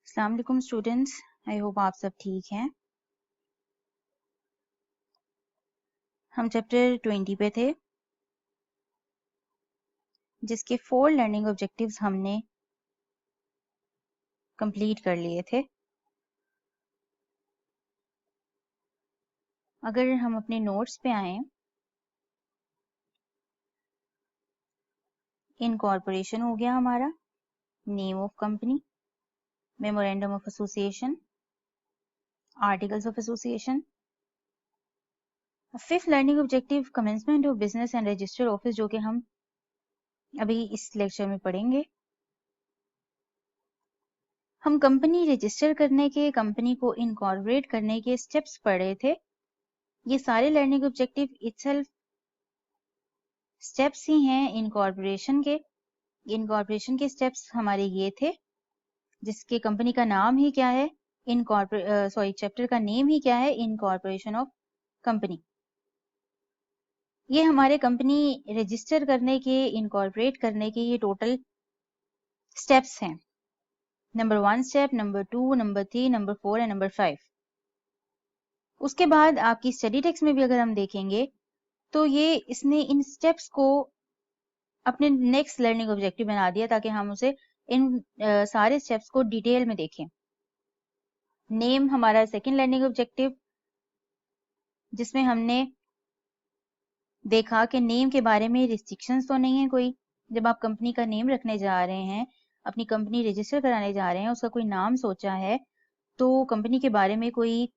अस्सलाम वालेकुम students, I hope आप सब ठीक हैं। हम चैप्टर 20 पे थे जिसके 4 लर्निंग ऑब्जेक्टिव्स हमने कंप्लीट कर लिए थे। अगर हम अपने नोट्स पे आएं, इनकॉर्पोरेशन हो गया हमारा, name of company, memorandum of association, articles of association. Fifth learning objective commencement of business and register office, जो कि हम अभी इस लेक्चर में पढ़ेंगे। हम कंपनी रजिस्टर करने के, कंपनी को इनकॉर्पोरेट करने के स्टेप्स पढ़े थे। ये सारे लर्निंग ऑब्जेक्टिव इटसेल्फ स्टेप्स ही हैं इनकॉर्पोरेशन के। इनकॉर्पोरेशन के स्टेप्स हमारे ये थे, जिसके कंपनी का नाम ही क्या है, चैप्टर का नेम ही क्या है, इनकॉर्पोरेशन ऑफ कंपनी। ये हमारे कंपनी रजिस्टर करने के, इनकॉर्पोरेट करने के ये टोटल स्टेप्स हैं। Number 1 step, number 2, number 3, number 4 and number 5। उसके बाद आपकी स्टडी टेक्स्ट में भी अगर हम देखेंगे तो ये इसने इन स्टेप्स को अपने नेक्स्ट लर्निंग ऑब्जेक्टिव बना दिया, ताकि हम उसे इन सारे स्टेप्स को डिटेल में देखें। नेम हमारा सेकंड लर्निंग ऑब्जेक्टिव, जिसमें हमने देखा कि नेम के बारे में रिस्ट्रिक्शंस तो नहीं है कोई। जब आप कंपनी का नेम रखने जा रहे हैं, अपनी कंपनी रजिस्टर कराने जा रहे हैं, उसका कोई नाम सोचा है, तो कंपनी के बारे में कोई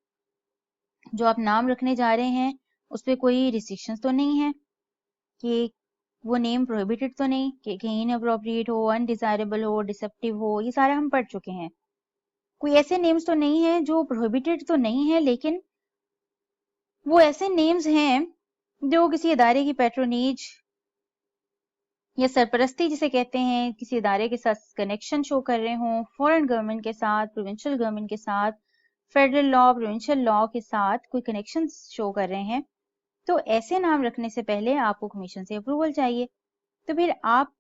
जो आप नाम रखने जा रहे हैं उस पर कोई रिस्ट्रिक्शंस तो नहीं है कि वो नेम प्रोहिबिटेड तो नहीं, कि कहीं इनअप्रोप्रिएट हो, अनडिजायरेबल हो, डिसेप्टिव हो। ये सारा हम पढ़ चुके हैं। कोई ऐसे नेम्स तो नहीं है जो प्रोहिबिटेड तो नहीं है, लेकिन वो ऐसे नेम्स हैं जो किसी इदारे की पैट्रोनेज या सरपरस्ती जिसे कहते हैं, किसी इदारे के साथ कनेक्शन शो कर रहे हों, फॉरेन गवर्नमेंट के साथ, प्रोविंशियल गवर्नमेंट के साथ, फेडरल लॉ, प्रोविंशियल लॉ के साथ कोई कनेक्शन शो कर रहे हैं, तो ऐसे नाम रखने से पहले आपको कमीशन से अप्रूवल चाहिए। तो फिर आप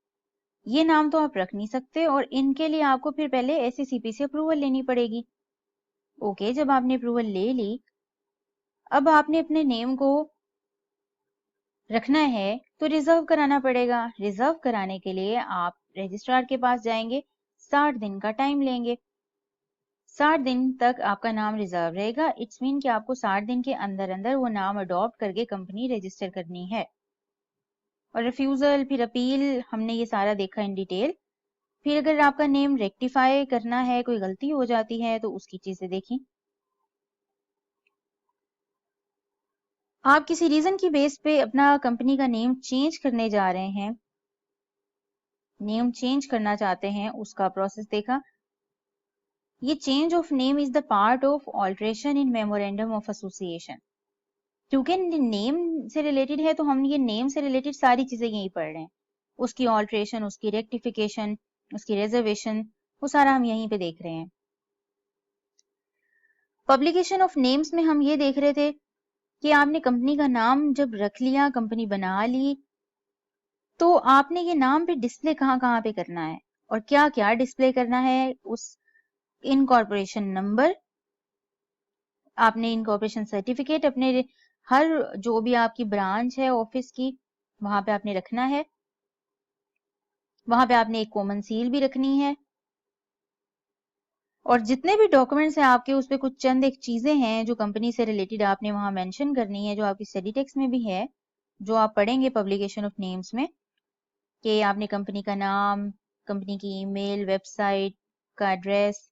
ये नाम तो आप रख नहीं सकते, और इनके लिए आपको फिर पहले SCCP से अप्रूवल लेनी पड़ेगी। ओके, जब आपने अप्रूवल ले ली, अब आपने अपने नेम को रखना है तो रिजर्व कराना पड़ेगा। रिजर्व कराने के लिए आप रजिस्ट्रार के पास जाएंगे, 60 दिन का टाइम लेंगे। 60 दिन तक आपका नाम रिजर्व रहेगा। इट्स मीन कि आपको 60 दिन के अंदर अंदर वो नाम अडॉप्ट करके कंपनी रजिस्टर करनी है। और रिफ्यूजल, फिर अपील, हमने ये सारा देखा इन डिटेल। फिर अगर आपका नेम रेक्टिफाई करना है, कोई गलती हो जाती है, तो उसकी चीजें देखी। आप किसी रीजन की बेस पे अपना कंपनी का नेम चेंज करने जा रहे हैं, नेम चेंज करना चाहते हैं, उसका प्रोसेस देखा। ये change of name is the part of alteration in memorandum of association. क्योंकि नेम से रिलेटेड है, तो हम ये नेम से रिलेटेड सारी चीजें यही पढ़ रहे हैं। उसकी ऑल्ट्रेशन, उसकी रेक्टिफिकेशन, उसकी रिजर्वेशन, वो सारा हम यहीं पे देख रहे हैं। पब्लिकेशन ऑफ नेम्स में हम ये देख रहे थे कि आपने कंपनी का नाम जब रख लिया, कंपनी बना ली, तो आपने ये नाम पे डिस्प्ले कहाँ कहाँ पे करना है और क्या क्या डिस्प्ले करना है। उस इनकॉर्पोरेशन नंबर, आपने इनकॉर्पोरेशन सर्टिफिकेट, अपने हर जो भी आपकी ब्रांच है ऑफिस की, वहां पे आपने रखना है। वहां पे आपने एक कॉमन सील भी रखनी है। और जितने भी डॉक्यूमेंट्स हैं आपके, उस पे कुछ चंद एक चीजें हैं जो कंपनी से रिलेटेड आपने वहां मेंशन करनी है, जो आपकी स्टडी टेक्स्ट में भी है, जो आप पढ़ेंगे पब्लिकेशन ऑफ नेम्स में, कि आपने कंपनी का नाम, कंपनी की ईमेल, वेबसाइट का एड्रेस,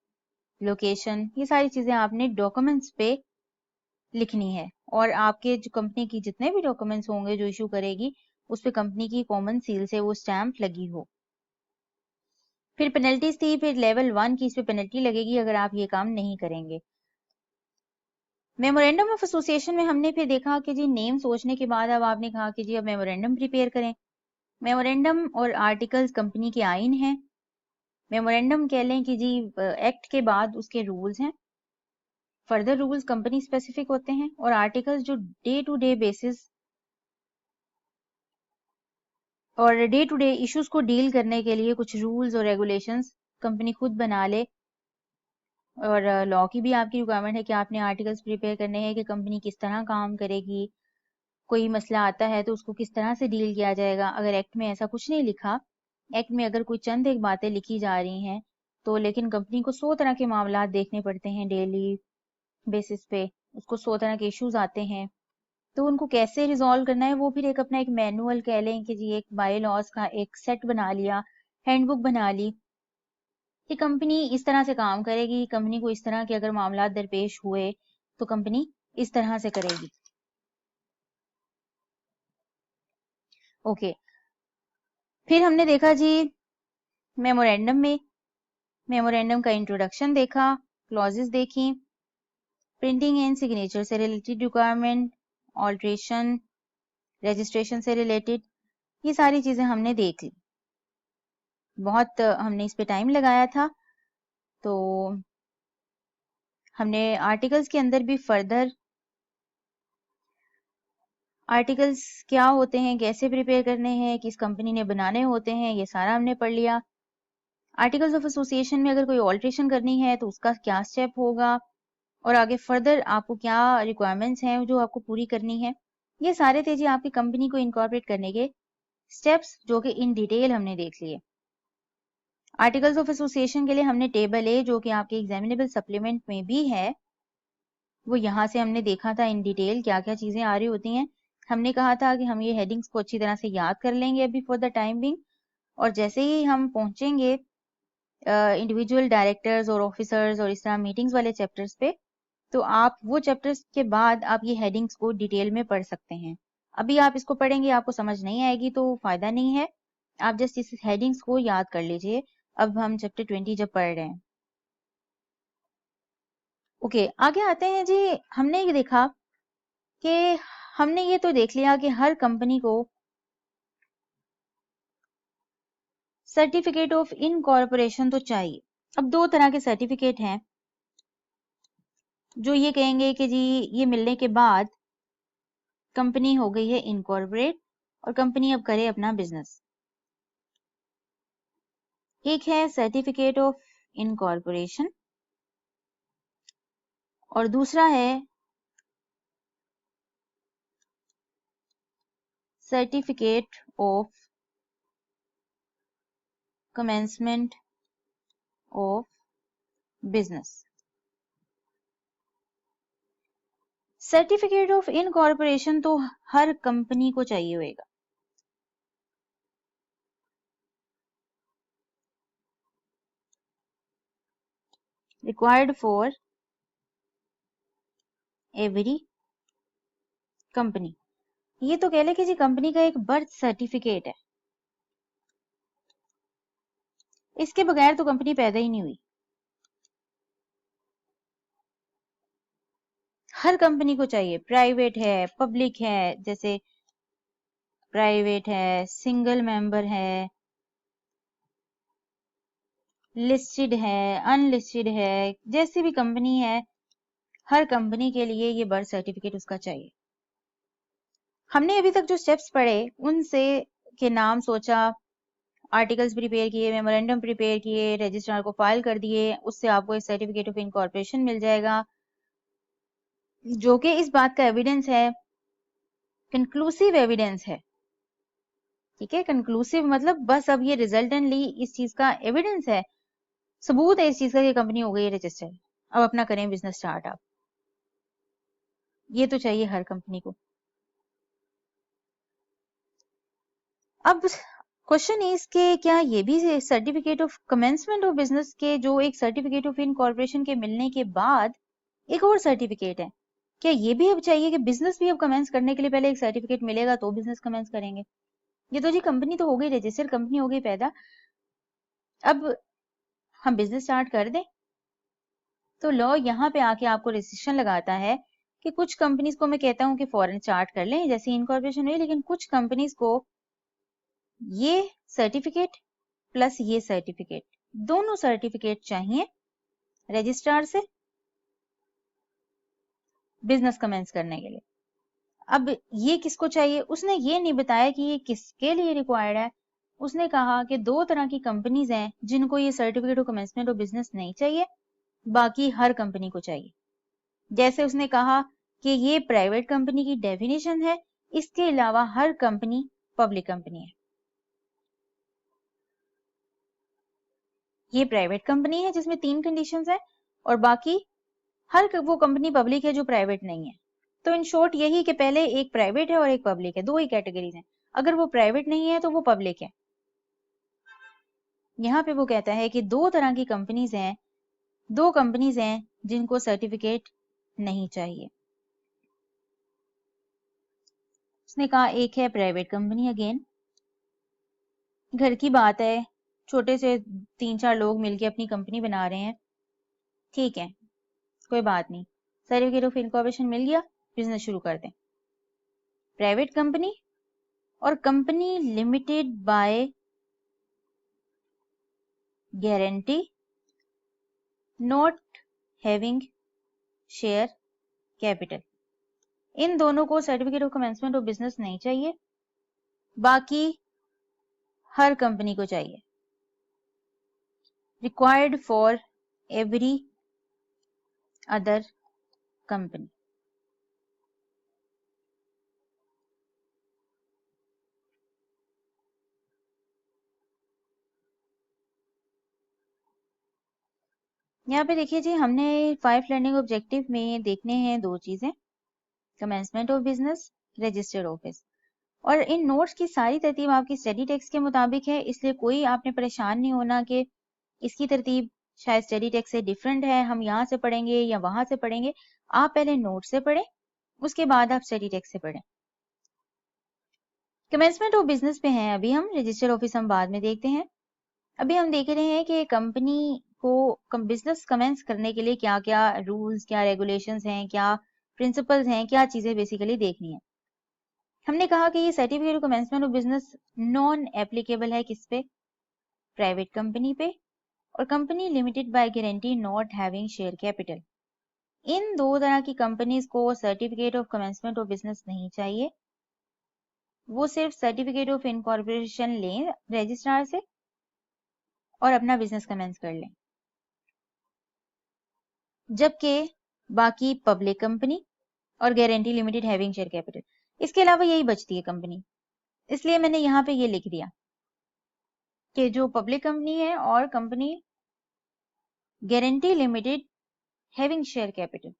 लोकेशन, ये सारी चीजें आपने डॉक्यूमेंट्स पे लिखनी है। और आपके जो कंपनी की जितने भी डॉक्यूमेंट्स होंगे जो इशू करेगी, उस पे कंपनी की कॉमन सील से वो स्टैंप लगी हो। फिर पेनल्टीज थी, फिर लेवल 1 की इस पे पेनल्टी लगेगी अगर आप ये काम नहीं करेंगे। मेमोरेंडम ऑफ एसोसिएशन में हमने फिर देखा कि जी नेम सोचने के बाद अब आपने कहा कि जी अब मेमोरेंडम प्रिपेयर करें। मेमोरेंडम और आर्टिकल्स कंपनी के आइन हैं। मेमोरेंडम कह लें कि जी एक्ट के बाद उसके रूल्स हैं, फर्दर रूल्स कंपनी स्पेसिफिक होते हैं। और आर्टिकल्स जो डे टू डे बेसिस और डे टू डे इश्यूज को डील करने के लिए कुछ रूल्स और रेगुलेशंस कंपनी खुद बना ले, और लॉ की भी आपकी रिक्वायरमेंट है कि आपने आर्टिकल्स प्रिपेयर करने हैं कि कंपनी किस तरह काम करेगी, कोई मसला आता है तो उसको किस तरह से डील किया जाएगा। अगर एक्ट में ऐसा कुछ नहीं लिखा, एक्ट में अगर कोई चंद एक बातें लिखी जा रही हैं तो लेकिन कंपनी को 100 तरह के मामला देखने पड़ते हैं डेली बेसिस पे, उसको 100 तरह के इश्यूज आते हैं, तो उनको कैसे रिजॉल्व करना है वो फिर एक अपना एक मैनुअल कह लें कि जी एक बाय लॉज का एक सेट बना लिया, हैंडबुक बना ली कि कंपनी इस तरह से काम करेगी, कंपनी को इस तरह के अगर मामला दरपेश हुए तो कंपनी इस तरह से करेगी। ओके, फिर हमने देखा जी मेमोरेंडम में, मेमोरेंडम का इंट्रोडक्शन देखा, क्लॉजेस देखी, प्रिंटिंग एंड सिग्नेचर से रिलेटेड रिक्वायरमेंट, ऑल्ट्रेशन, रजिस्ट्रेशन से रिलेटेड, ये सारी चीजें हमने देख ली। बहुत हमने इस पे टाइम लगाया था, तो हमने आर्टिकल्स के अंदर भी फर्दर आर्टिकल्स क्या होते हैं, कैसे प्रिपेयर करने हैं, किस कंपनी ने बनाने होते हैं, ये सारा हमने पढ़ लिया। आर्टिकल्स ऑफ एसोसिएशन में अगर कोई ऑल्ट्रेशन करनी है तो उसका क्या स्टेप होगा और आगे फर्दर आपको क्या रिक्वायरमेंट्स हैं जो आपको पूरी करनी है, ये सारे थे जी आपकी कंपनी को इनकॉर्पोरेट करने के स्टेप्स जो कि इन डिटेल हमने देख लिए। आर्टिकल्स ऑफ एसोसिएशन के लिए हमने टेबल ए जो कि आपके एग्जामिनेबल सप्लीमेंट में भी है, वो यहाँ से हमने देखा था इन डिटेल क्या क्या चीजें आ रही होती हैं। हमने कहा था कि हम ये हेडिंग्स को अच्छी तरह से याद कर लेंगे अभी फॉर द टाइम बिंग, और जैसे ही हम पहुंचेंगे इंडिविजुअल डायरेक्टर्स और ऑफिसर्स और इस तरह मीटिंग्स वाले चैप्टर्स पे, तो आप वो चैप्टर्स के बाद आप ये हेडिंग्स को डिटेल में पढ़ सकते हैं। अभी आप इसको पढ़ेंगे आपको समझ नहीं आएगी तो फायदा नहीं है, आप जस्ट इस हेडिंग्स को याद कर लीजिए। अब हम चैप्टर 20 जब पढ़ रहे हैं। ओके, आगे आते हैं जी। हमने ये देखा कि हमने ये तो देख लिया कि हर कंपनी को सर्टिफिकेट ऑफ इनकॉर्पोरेशन तो चाहिए। अब दो तरह के सर्टिफिकेट हैं जो ये कहेंगे कि जी ये मिलने के बाद कंपनी हो गई है इनकॉर्पोरेट और कंपनी अब करे अपना बिजनेस। एक है सर्टिफिकेट ऑफ इनकॉर्पोरेशन और दूसरा है certificate of commencement of business. Certificate of incorporation तो हर कंपनी को चाहिए होगा, रिक्वायर्ड फॉर एवरी कंपनी। ये तो कह ले कि जी कंपनी का एक बर्थ सर्टिफिकेट है, इसके बगैर तो कंपनी पैदा ही नहीं हुई। हर कंपनी को चाहिए, प्राइवेट है पब्लिक है, जैसे प्राइवेट है, सिंगल मेंबर है, लिस्टेड है, अनलिस्टेड है, जैसी भी कंपनी है हर कंपनी के लिए ये बर्थ सर्टिफिकेट उसका चाहिए। हमने अभी तक जो स्टेप्स पढ़े उनसे के नाम सोचा, आर्टिकल्स प्रिपेयर किए, मेमोरेंडम प्रिपेयर किए, रजिस्ट्रार को फाइल कर दिए, उससे आपको एक सर्टिफिकेट ऑफ इनकॉर्पोरेशन मिल जाएगा जो कि इस बात का एविडेंस है, कंक्लूसिव एविडेंस है। ठीक है, कंक्लूसिव मतलब बस अब ये रिजल्टेंटली इस चीज का एविडेंस है, सबूत है इस चीज का कि कंपनी हो गई है रजिस्टर्ड, अब अपना करें बिजनेस स्टार्ट। आप ये तो चाहिए हर कंपनी को। अब क्वेश्चन इज के क्या ये भी certificate of commencement of business के जो एक सर्टिफिकेट ऑफ इनकॉर्पोरेशन के मिलने के बाद एक और सर्टिफिकेट है, क्या ये भी अब चाहिए कि बिजनेस भी अब कमेंस करने के लिए पहले एक सर्टिफिकेट मिलेगा तो बिजनेस कमेंस करेंगे? ये तो जी कंपनी तो हो गई रजिस्टर्ड, कंपनी हो गई पैदा, अब हम बिजनेस स्टार्ट कर दें? तो लॉ यहाँ पे आके आपको रिस्ट्रिक्शन लगाता है कि कुछ कंपनीज को मैं कहता हूँ कि फॉरेन स्टार्ट कर लें जैसे इनकॉर्पोरेशन हुई, लेकिन कुछ कंपनीज को ये सर्टिफिकेट प्लस ये सर्टिफिकेट, दोनों सर्टिफिकेट चाहिए रजिस्ट्रार से बिजनेस कमेंस करने के लिए। अब ये किसको चाहिए, उसने ये नहीं बताया कि ये किसके लिए रिक्वायर्ड है। उसने कहा कि दो तरह की कंपनीज हैं जिनको ये certificate of commencement of business नहीं चाहिए, बाकी हर कंपनी को चाहिए। जैसे उसने कहा कि ये प्राइवेट कंपनी की डेफिनेशन है, इसके अलावा हर कंपनी पब्लिक कंपनी है। ये प्राइवेट कंपनी है जिसमें 3 कंडीशंस है और बाकी हर वो कंपनी पब्लिक है जो प्राइवेट नहीं है। तो इन शॉर्ट यही कि पहले एक प्राइवेट है और एक पब्लिक है, दो ही कैटेगरीज हैं। अगर वो प्राइवेट नहीं है तो वो पब्लिक है। यहाँ पे वो कहता है कि दो तरह की कंपनीज हैं, दो कंपनीज हैं जिनको सर्टिफिकेट नहीं चाहिए। उसने कहा एक है प्राइवेट कंपनी, अगेन घर की बात है, छोटे से 3-4 लोग मिलके अपनी कंपनी बना रहे हैं, ठीक है, कोई बात नहीं, सर्टिफिकेट ऑफ इनकॉर्पोरेशन मिल गया, बिजनेस शुरू कर दें। प्राइवेट कंपनी और company limited by guarantee not having share capital, इन दोनों को certificate of commencement of business नहीं चाहिए, बाकी हर कंपनी को चाहिए। Required for every other company. यहाँ पे देखिए जी, हमने 5 लर्निंग ऑब्जेक्टिव में देखने हैं दो चीजें, commencement of business, registered office. और इन नोट्स की सारी तरतीब आपकी स्टडी टेक्स्ट के मुताबिक है, इसलिए कोई आपने परेशान नहीं होना कि इसकी तरतीब शायद स्टडी टेक्स्ट से डिफरेंट है, हम यहाँ से पढ़ेंगे या वहां से पढ़ेंगे। आप पहले नोट से पढ़ें, उसके बाद आप स्टडी टेक्स्ट से पढ़ें। कमेंसमेंट ऑफ बिजनेस पे हैं अभी हम, रजिस्टर्ड ऑफिस हम बाद में देखते हैं। अभी हम देख रहे हैं कि कंपनी को बिजनेस कमेंस करने के लिए क्या क्या रूल्स, क्या रेगुलेशंस हैं, क्या प्रिंसिपल्स हैं, क्या चीजें बेसिकली देखनी है। हमने कहा कि ये certificate of commencement of business non applicable है किस पे, प्राइवेट कंपनी पे और company limited by guarantee not having share capital. इन दो तरह की कंपनीज को certificate of commencement of business नहीं चाहिए, वो सिर्फ सर्टिफिकेट ऑफ इनकॉर्पोरेशन लें रजिस्ट्रार से और अपना बिजनेस कमेंस कर लें। जबकि बाकी पब्लिक कंपनी और guarantee limited having share capital, इसके अलावा यही बचती है कंपनी। इसलिए मैंने यहाँ पे ये लिख दिया कि जो पब्लिक कंपनी है और company guarantee limited having share capital,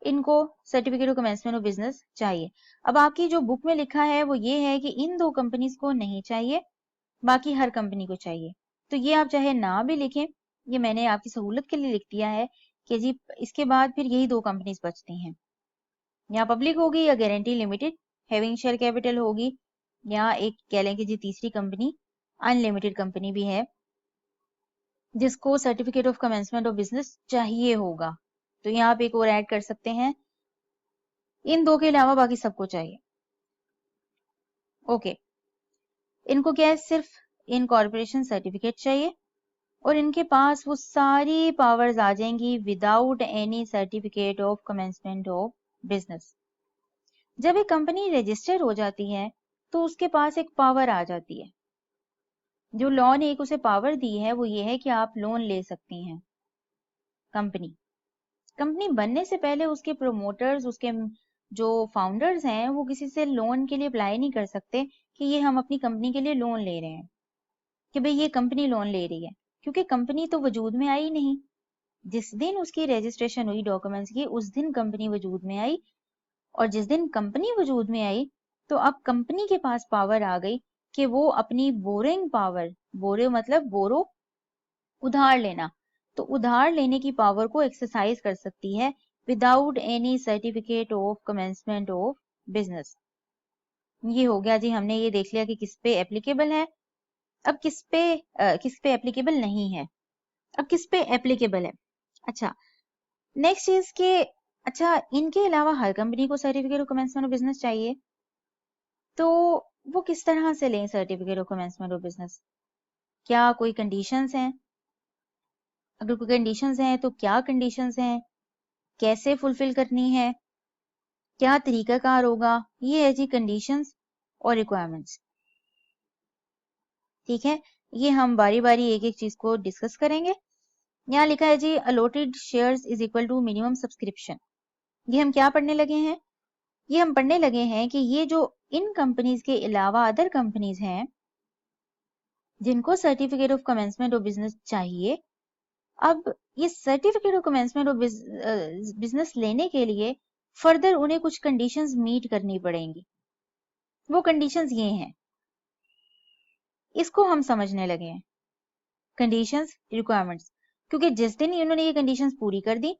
इनको certificate of commencement of business चाहिए। अब आपकी जो बुक में लिखा है वो ये है कि इन दो कंपनीज को नहीं चाहिए, बाकी हर कंपनी को चाहिए। तो ये आप चाहे ना भी लिखें, ये मैंने आपकी सहूलत के लिए लिख दिया है कि जी इसके बाद फिर यही दो कंपनीज बचती हैं, या पब्लिक होगी या guarantee limited having share capital होगी, या एक कह लें कि जी तीसरी कंपनी अनलिमिटेड कंपनी भी है जिसको certificate of commencement of business चाहिए होगा। तो यहाँ आप एक और ऐड कर सकते हैं, इन दो के अलावा बाकी सबको चाहिए। ओके, इनको क्या है, सिर्फ इनकॉर्पोरेशन सर्टिफिकेट चाहिए और इनके पास वो सारी पावर्स आ जाएंगी without any certificate of commencement of business. जब एक कंपनी रजिस्टर हो जाती है तो उसके पास एक पावर आ जाती है। जो लॉ ने एक उसे पावर दी है वो ये है कि आप लोन ले सकती हैं। कंपनी बनने से पहले उसके प्रोमोटर्स, उसके जो फाउंडर्स हैं, वो किसी से लोन के लिए अप्लाई नहीं कर सकते कि ये हम अपनी कंपनी के लिए लोन ले रहे हैं, कि भाई ये कंपनी लोन ले रही है, क्योंकि कंपनी तो वजूद में आई नहीं। जिस दिन उसकी रजिस्ट्रेशन हुई डॉक्यूमेंट्स की, उस दिन कंपनी वजूद में आई, और जिस दिन कंपनी वजूद में आई तो अब कंपनी के पास पावर आ गई कि वो अपनी बोरिंग पावर, बोरे मतलब बोरो उधार लेना, तो उधार लेने की पावर को एक्सरसाइज कर सकती है without any certificate of commencement of business. ये हो गया जी, हमने ये देख लिया कि किस पे एप्लीकेबल है। अब किस पे एप्लीकेबल नहीं है, अब किस पे एप्लीकेबल है। अच्छा, नेक्स्ट चीज के, अच्छा इनके अलावा हर कंपनी को certificate of commencement of business चाहिए, तो वो किस तरह से लें certificate of commencement of business? क्या कोई कंडीशंस हैं? अगर कोई कंडीशंस हैं तो क्या कंडीशंस हैं, कैसे फुलफिल करनी है, क्या तरीकाकार होगा, ये है जी कंडीशंस और रिक्वायरमेंट्स। ठीक है, ये हम बारी बारी एक एक चीज को डिस्कस करेंगे। यहाँ लिखा है जी allotted shares is equal to minimum subscription. ये हम क्या पढ़ने लगे हैं? ये हम पढ़ने लगे हैं कि ये जो इन कंपनीज के अलावा अदर कंपनीज हैं जिनको certificate of commencement of business चाहिए, अब ये certificate of commencement of business लेने के लिए फर्दर उन्हें कुछ कंडीशंस मीट करनी पड़ेंगी। वो कंडीशंस ये हैं, इसको हम समझने लगे हैं, कंडीशंस रिक्वायरमेंट्स। क्योंकि जिस दिन उन्होंने ये कंडीशंस पूरी कर दी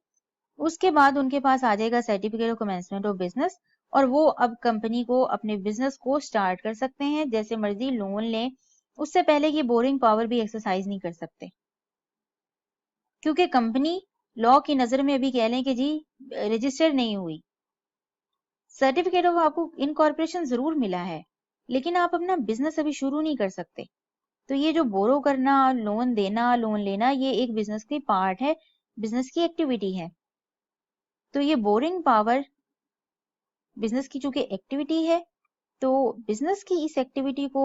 उसके बाद उनके पास आ जाएगा certificate of commencement of business, और वो अब कंपनी को अपने बिजनेस को स्टार्ट कर सकते हैं, जैसे मर्जी लोन लें। उससे पहले ये बोरिंग पावर भी एक्सरसाइज नहीं कर सकते, क्योंकि कंपनी लॉ की नजर में अभी कह लें कि जी रजिस्टर नहीं हुई। सर्टिफिकेट ऑफ आपको इनकॉर्पोरेशन जरूर मिला है, लेकिन आप अपना बिजनेस अभी शुरू नहीं कर सकते। तो ये जो बोरो करना, लोन देना, लोन लेना, ये एक बिजनेस की पार्ट है, बिजनेस की एक्टिविटी है। तो ये बोरिंग पावर बिजनेस की चूंकि एक्टिविटी है, तो बिजनेस की इस एक्टिविटी को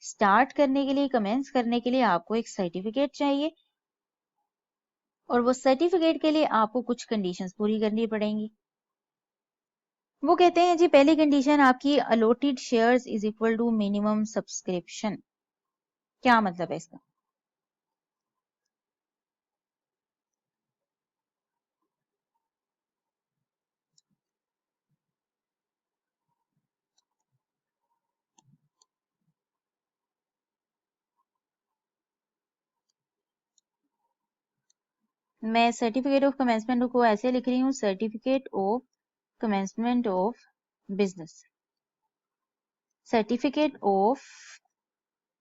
स्टार्ट करने के लिए, कमेंस करने के लिए आपको एक सर्टिफिकेट चाहिए, और वो सर्टिफिकेट के लिए आपको कुछ कंडीशंस पूरी करनी पड़ेंगी। वो कहते हैं जी पहली कंडीशन आपकी allotted shares is equal to minimum subscription. क्या मतलब है इसका? मैं सर्टिफिकेट ऑफ कमेंसमेंट को ऐसे लिख रही हूँ, certificate of commencement of business, certificate of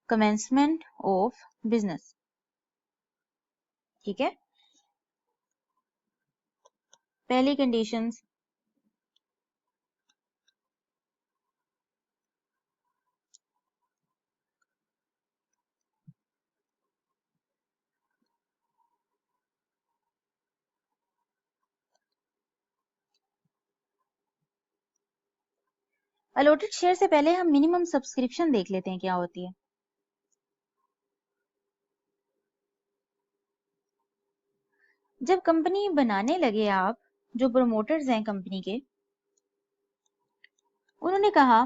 commencement of business. ठीक है, पहली कंडीशंस, अलॉटेड शेयर से पहले हम मिनिमम सब्सक्रिप्शन देख लेते हैं क्या होती है। जब कंपनी बनाने लगे आप, जो प्रमोटर्स हैं कंपनी के, उन्होंने कहा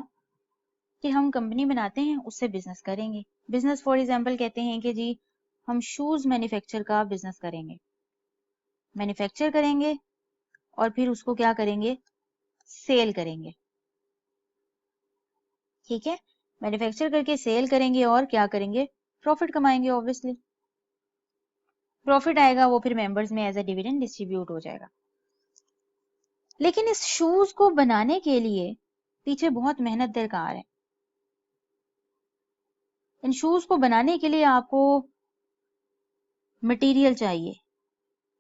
कि हम कंपनी बनाते हैं, उससे बिजनेस करेंगे। बिजनेस फॉर एग्जांपल कहते हैं कि जी हम शूज मैन्युफैक्चर का बिजनेस करेंगे, मैन्युफैक्चर करेंगे और फिर उसको क्या करेंगे, सेल करेंगे। ठीक है, मैन्युफैक्चर करके सेल करेंगे और क्या करेंगे, प्रॉफिट कमाएंगे। ऑब्वियसली प्रॉफिट आएगा, वो फिर मेंबर्स में एज अ डिविडेंड डिस्ट्रीब्यूट हो जाएगा। लेकिन इस शूज को बनाने के लिए पीछे बहुत मेहनत दरकार है। इन शूज को बनाने के लिए आपको मटेरियल चाहिए,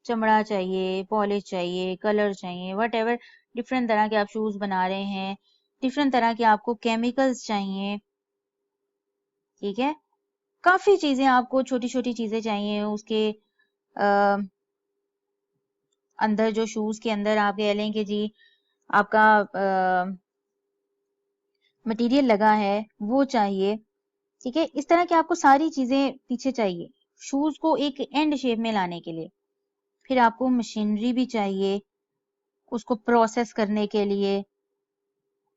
चमड़ा चाहिए, पॉलिश चाहिए, कलर चाहिए, वट एवर, डिफरेंट तरह के आप शूज बना रहे हैं, डिफरेंट तरह के आपको केमिकल्स चाहिए। ठीक है, काफी चीजें आपको, छोटी छोटी चीजें चाहिए उसके अंदर, जो शूज के अंदर आप कह लें कि जी आपका मटेरियल लगा है वो चाहिए। ठीक है, इस तरह की आपको सारी चीजें पीछे चाहिए शूज को एक एंड शेप में लाने के लिए। फिर आपको मशीनरी भी चाहिए उसको प्रोसेस करने के लिए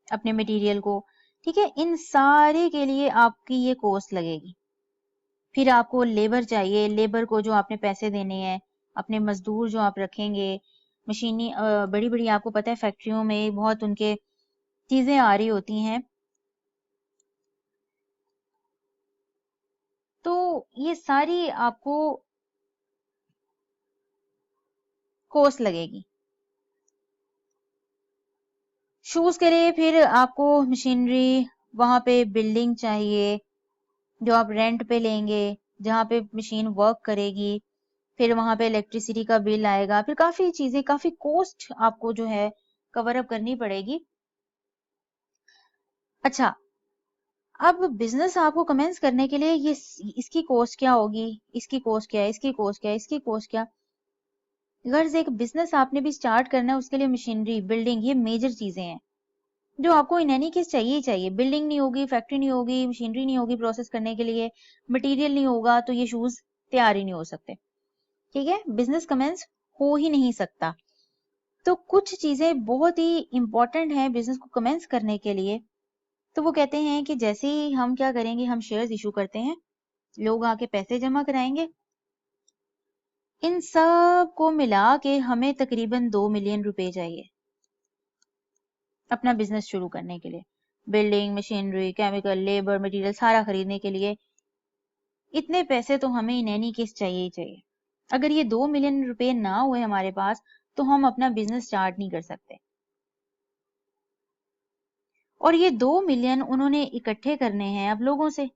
अपने मटेरियल को। ठीक है, इन सारे के लिए आपकी ये कॉस्ट लगेगी। फिर आपको लेबर चाहिए, लेबर को जो आपने पैसे देने हैं, अपने मजदूर जो आप रखेंगे, मशीनी बड़ी बड़ी आपको पता है फैक्ट्रियों में बहुत उनके चीजें आ रही होती हैं, तो ये सारी आपको कॉस्ट लगेगी। शूज के लिए फिर आपको मशीनरी, वहां पे बिल्डिंग चाहिए जो आप रेंट पे लेंगे, जहाँ पे मशीन वर्क करेगी, फिर वहां पे इलेक्ट्रिसिटी का बिल आएगा, फिर काफी चीजें, काफी कॉस्ट आपको जो है कवर अप करनी पड़ेगी। अच्छा, अब बिजनेस आपको कमेंस करने के लिए ये इसकी कॉस्ट क्या होगी, इसकी कॉस्ट क्या है, इसकी कॉस्ट क्या है, इसकी कॉस्ट क्या। गर्ज एक बिजनेस आपने भी स्टार्ट करना है, उसके लिए मशीनरी, बिल्डिंग, ये मेजर चीजें हैं जो आपको इन एनी केस चाहिए ही चाहिए। बिल्डिंग नहीं होगी, फैक्ट्री नहीं होगी, मशीनरी नहीं होगी प्रोसेस करने के लिए, मटेरियल नहीं होगा, तो ये शूज तैयार ही नहीं हो सकते। ठीक है, बिजनेस कमेंस हो ही नहीं सकता। तो कुछ चीजें बहुत ही इंपॉर्टेंट हैं बिजनेस को कमेंस करने के लिए। तो वो कहते हैं कि जैसे ही हम क्या करेंगे, हम शेयर्स इशू करते हैं, लोग आके पैसे जमा कराएंगे, इन सब को मिला के हमें तकरीबन 2 मिलियन रुपए चाहिए अपना बिजनेस शुरू करने के लिए। Building, machinery, chemical, labour, material सारा खरीदने के लिए इतने पैसे तो हमें इन एनी केस चाहिए ही चाहिए। अगर ये 2 मिलियन रुपए ना हुए हमारे पास तो हम अपना बिजनेस स्टार्ट नहीं कर सकते। और ये 2 मिलियन उन्होंने इकट्ठे करने हैं अब लोगों से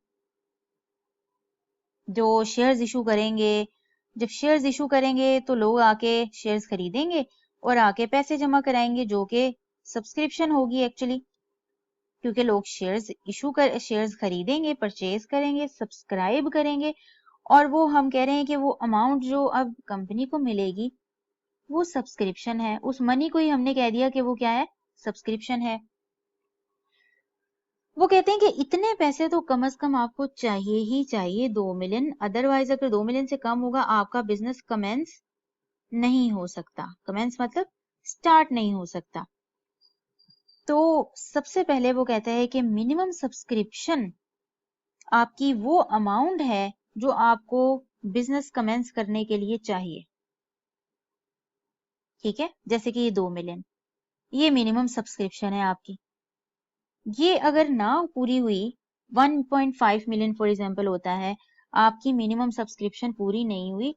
जो शेयर्स इशू करेंगे। जब शेयर्स इशू करेंगे तो लोग आके शेयर्स खरीदेंगे और आके पैसे जमा कराएंगे, जो कि सब्सक्रिप्शन होगी एक्चुअली, क्योंकि लोग शेयर्स खरीदेंगे, परचेज करेंगे, सब्सक्राइब करेंगे, और वो हम कह रहे हैं कि वो अमाउंट जो अब कंपनी को मिलेगी वो सब्सक्रिप्शन है। उस मनी को ही हमने कह दिया कि वो क्या है, सब्सक्रिप्शन है। वो कहते हैं कि इतने पैसे तो कम से कम आपको चाहिए ही चाहिए, 2 मिलियन। अदरवाइज अगर 2 मिलियन से कम होगा आपका बिजनेस कमेंस नहीं हो सकता। कमेंस मतलब स्टार्ट नहीं हो सकता। तो सबसे पहले वो कहता है कि मिनिमम सब्सक्रिप्शन आपकी वो अमाउंट है जो आपको बिजनेस कमेंस करने के लिए चाहिए। ठीक है, जैसे कि ये 2 मिलियन, ये मिनिमम सब्सक्रिप्शन है आपकी। ये अगर ना पूरी हुई, 1.5 मिलियन फॉर एग्जांपल होता है, आपकी मिनिमम सब्सक्रिप्शन पूरी नहीं हुई,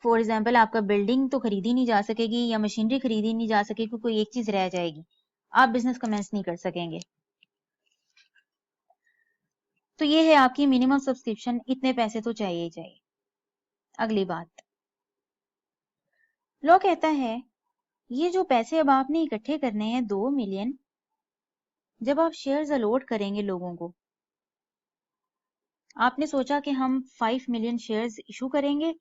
फॉर एग्जांपल आपका बिल्डिंग तो खरीदी नहीं जा सकेगी या मशीनरी खरीदी नहीं जा सकेगी, कोई एक चीज रह जाएगी, आप बिजनेस कमेंस नहीं कर सकेंगे। तो ये है आपकी मिनिमम सब्सक्रिप्शन, इतने पैसे तो चाहिए ही चाहिए। अगली बात, लॉ कहता है ये जो पैसे अब आपने इकट्ठे करने हैं 2 मिलियन, जब आप शेयर्स अलॉट करेंगे लोगों को, आपने सोचा कि हम 5 मिलियन शेयर्स इशू करेंगे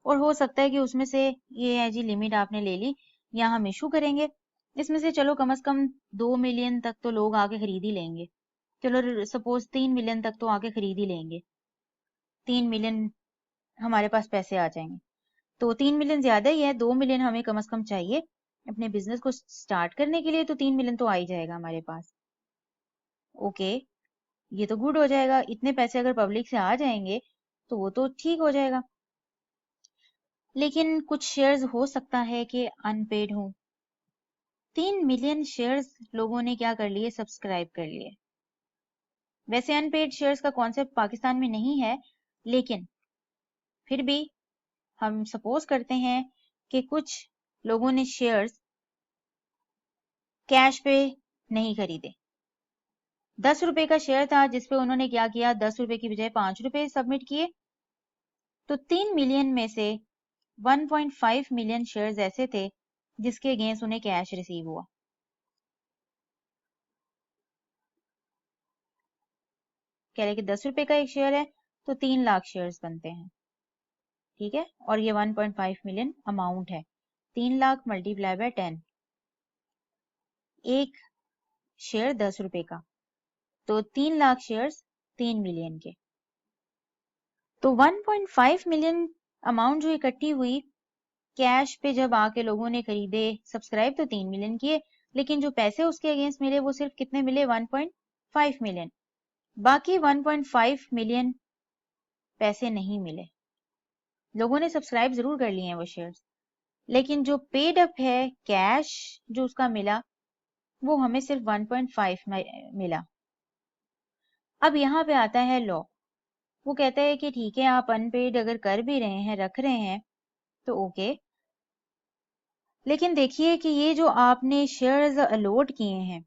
और हो सकता है कि उसमें से ये है जी लिमिट आपने ले ली या हम इशू करेंगे, इसमें से चलो कम से कम 2 मिलियन तक तो लोग आके खरीद ही लेंगे। चलो सपोज 3 मिलियन तक तो आके खरीद ही लेंगे, 3 मिलियन हमारे पास पैसे आ जाएंगे। तो 3 मिलियन ज्यादा ही है, 2 मिलियन हमें कम से कम चाहिए अपने बिजनेस को स्टार्ट करने के लिए, तो 3 मिलियन तो आ ही जाएगा हमारे पास। ओके, ये तो गुड हो जाएगा। इतने पैसे अगर पब्लिक से आ जाएंगे तो वो तो ठीक हो जाएगा। लेकिन कुछ शेयर्स हो सकता है कि अनपेड हो। 3 मिलियन शेयर्स लोगों ने क्या कर लिए, सब्सक्राइब कर लिए। वैसे अनपेड शेयर्स का कॉन्सेप्ट पाकिस्तान में नहीं है, लेकिन फिर भी हम सपोज करते हैं कि कुछ लोगों ने शेयर्स कैश पे नहीं खरीदे। 10 रुपए का शेयर था जिसपे उन्होंने क्या किया, 10 रुपए की बजाय 5 रुपए सबमिट किए। तो 3 मिलियन में से 1.5 मिलियन शेयर्स ऐसे थे जिसके अगेंस्ट उन्हें कैश रिसीव हुआ। कह रहे कि 10 रुपए का एक शेयर है तो 3 लाख शेयर्स बनते हैं। ठीक है, और ये 1.5 मिलियन अमाउंट है, 3 लाख मल्टीप्लाई बाय 10, एक शेयर 10 रुपए का, तो 3 लाख शेयर्स 3 मिलियन के। तो 1.5 मिलियन अमाउंट जो इकट्ठी हुई कैश पे, जब आके लोगों ने खरीदे, सब्सक्राइब तो 3 मिलियन किए, लेकिन जो पैसे उसके अगेंस्ट मिले वो सिर्फ कितने मिले, 1.5 मिलियन। बाकी 1.5 मिलियन पैसे नहीं मिले। लोगों ने सब्सक्राइब जरूर कर लिए हैं वो शेयर्स, लेकिन जो पेड अप है कैश जो उसका मिला वो हमें सिर्फ 1.5 मिला। अब यहाँ पे आता है लॉ। वो कहता है कि ठीक है, आप अनपेड अगर कर भी रहे हैं, रख रहे हैं तो ओके, लेकिन देखिए कि ये जो आपने शेयर्स अलॉट किए हैं,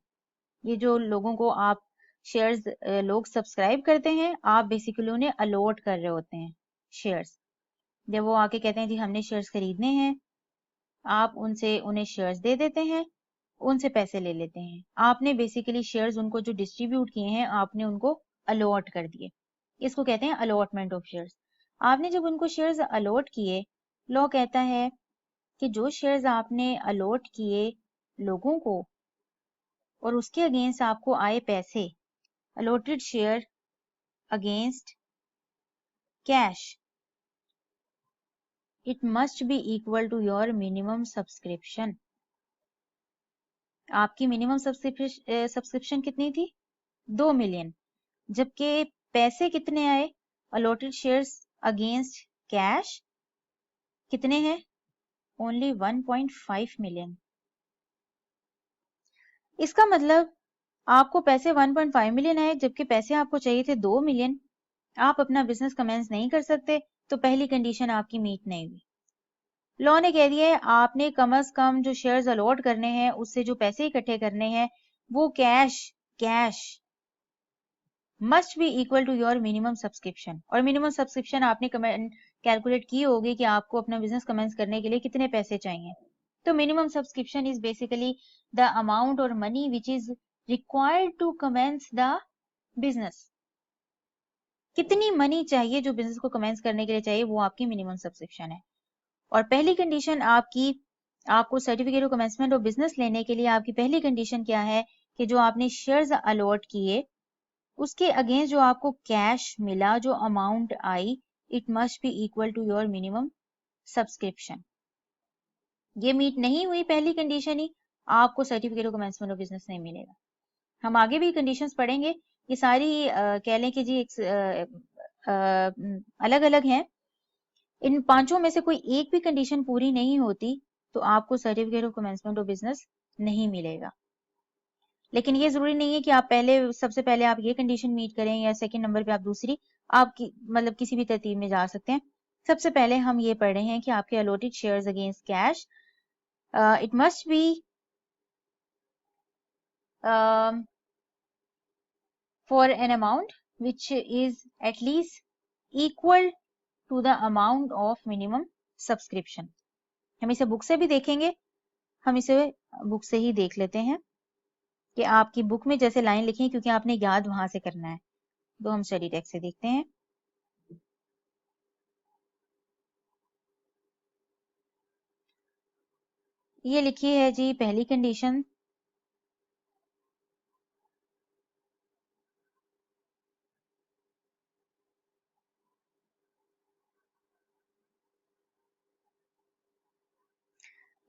ये जो लोगों को आप शेयर्स, लोग सब्सक्राइब करते हैं, आप बेसिकली उन्हें अलॉट कर रहे होते हैं शेयर्स। जब वो आके कहते हैं जी हमने शेयर्स खरीदने हैं, आप उनसे उन्हें शेयर्स दे देते हैं, उनसे पैसे ले लेते हैं। आपने बेसिकली शेयर्स उनको जो डिस्ट्रीब्यूट किए हैं आपने उनको अलॉट कर दिए, इसको कहते हैं अलॉटमेंट ऑफ शेयर्स। आपने जब उनको शेयर्स अलॉट किए, लॉ कहता है कि जो शेयर्स आपने अलॉट किए लोगों को और उसके अगेंस्ट आपको आए पैसे, allotted share against cash, it must be equal to your minimum subscription. आपकी मिनिमम सब्सक्रिप्शन कितनी थी? 2 मिलियन। जबकि पैसे कितने आए? अलॉटेड शेयर्स अगेंस्ट कैश कितने हैं? Only 1.5 million. इसका मतलब आपको पैसे 1.5 मिलियन आए, जबकि पैसे आपको चाहिए थे 2 मिलियन। आप अपना बिजनेस कमेंस नहीं कर सकते, तो पहली कंडीशन आपकी मीट नहीं हुई। लॉ ने कह दिया है आपने कम से कम जो शेयर्स अलॉट करने हैं, उससे जो पैसे इकट्ठे करने हैं, वो cash must be equal to your minimum subscription. और मिनिमम सब्सक्रिप्शन आपने कैलकुलेट की होगी कि आपको अपना बिजनेस कमेंस करने के लिए कितने पैसे चाहिए। तो minimum subscription is basically the amount और money which is required to commence the business. कितनी मनी चाहिए जो बिजनेस को कमेंस करने के लिए चाहिए, वो आपकी मिनिमम सब्सक्रिप्शन है। और पहली कंडीशन आपको certificate of commencement of business लेने के लिए आपकी पहली कंडीशन क्या है कि जो आपने शेयर्स अलॉट किए उसके अगेंस्ट जो आपको कैश मिला, जो अमाउंट आई, it must be equal to your minimum subscription. ये मीट नहीं हुई पहली कंडीशन ही, आपको certificate of commencement of business नहीं मिलेगा। हम आगे भी कंडीशंस पढ़ेंगे, ये सारी कह लें कि जी अलग अलग हैं। इन पांचों में से कोई एक भी कंडीशन पूरी नहीं होती तो आपको certificate of commencement of business नहीं मिलेगा। लेकिन ये जरूरी नहीं है कि आप सबसे पहले आप ये कंडीशन मीट करें या सेकंड नंबर पे आप दूसरी, आप मतलब किसी भी तरतीब में जा सकते हैं। सबसे पहले हम ये पढ़ रहे हैं कि आपके allotted shares against cash, it must be for an amount which is at least equal to the amount of minimum subscription. हम इसे बुक से भी देखेंगे, हम इसे बुक से ही देख लेते हैं कि आपकी बुक में जैसे लाइन लिखी है, क्योंकि आपने याद वहां से करना है। तो हम स्टडी टेक्स्ट से देखते हैं। ये लिखी है जी पहली condition,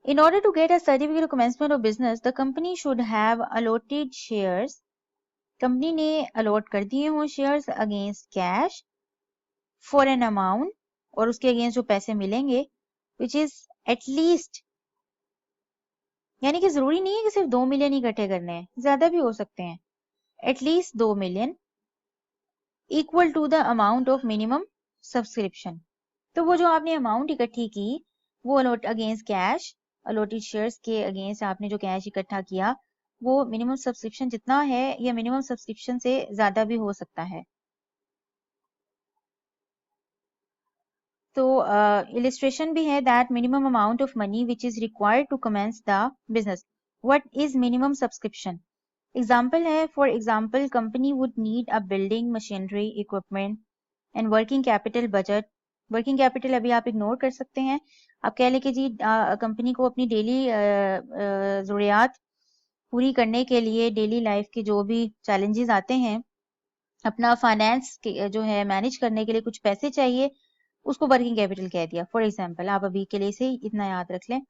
in order to get a certificate of commencement of business the company should have allotted shares, company ने अलॉट कर दिए हों shares against cash for an amount, और उसके अगेंस्ट जो पैसे मिलेंगे विच इज एटलीस्ट, यानी कि जरूरी नहीं है कि सिर्फ 2 मिलियन इकट्ठे करने हैं, ज्यादा भी हो सकते हैं, at least 2 million equal to the amount of minimum subscription. तो वो जो आपने अमाउंट इकट्ठी की वो allot against cash, allotted shares के अगेंस्ट आपने जो कैश इकट्ठा किया वो मिनिमम सब्सक्रिप्शन जितना है या मिनिमम सब्सक्रिप्शन से ज्यादा भी हो सकता है। तो इलिस्ट्रेशन भी है that minimum amount of money which is required to commence the business. What is minimum subscription? Example है, for example company would need a building machinery equipment and working capital budget. Working capital अभी आप ignore कर सकते हैं, आप कह लें कि जी कंपनी को अपनी डेली ज़रूरियात पूरी करने के लिए, डेली लाइफ के जो भी चैलेंजेस आते हैं, अपना फाइनेंस जो है मैनेज करने के लिए कुछ पैसे चाहिए, उसको वर्किंग कैपिटल कह दिया। फॉर एग्जाम्पल आप अभी के लिए से इतना याद रख लें।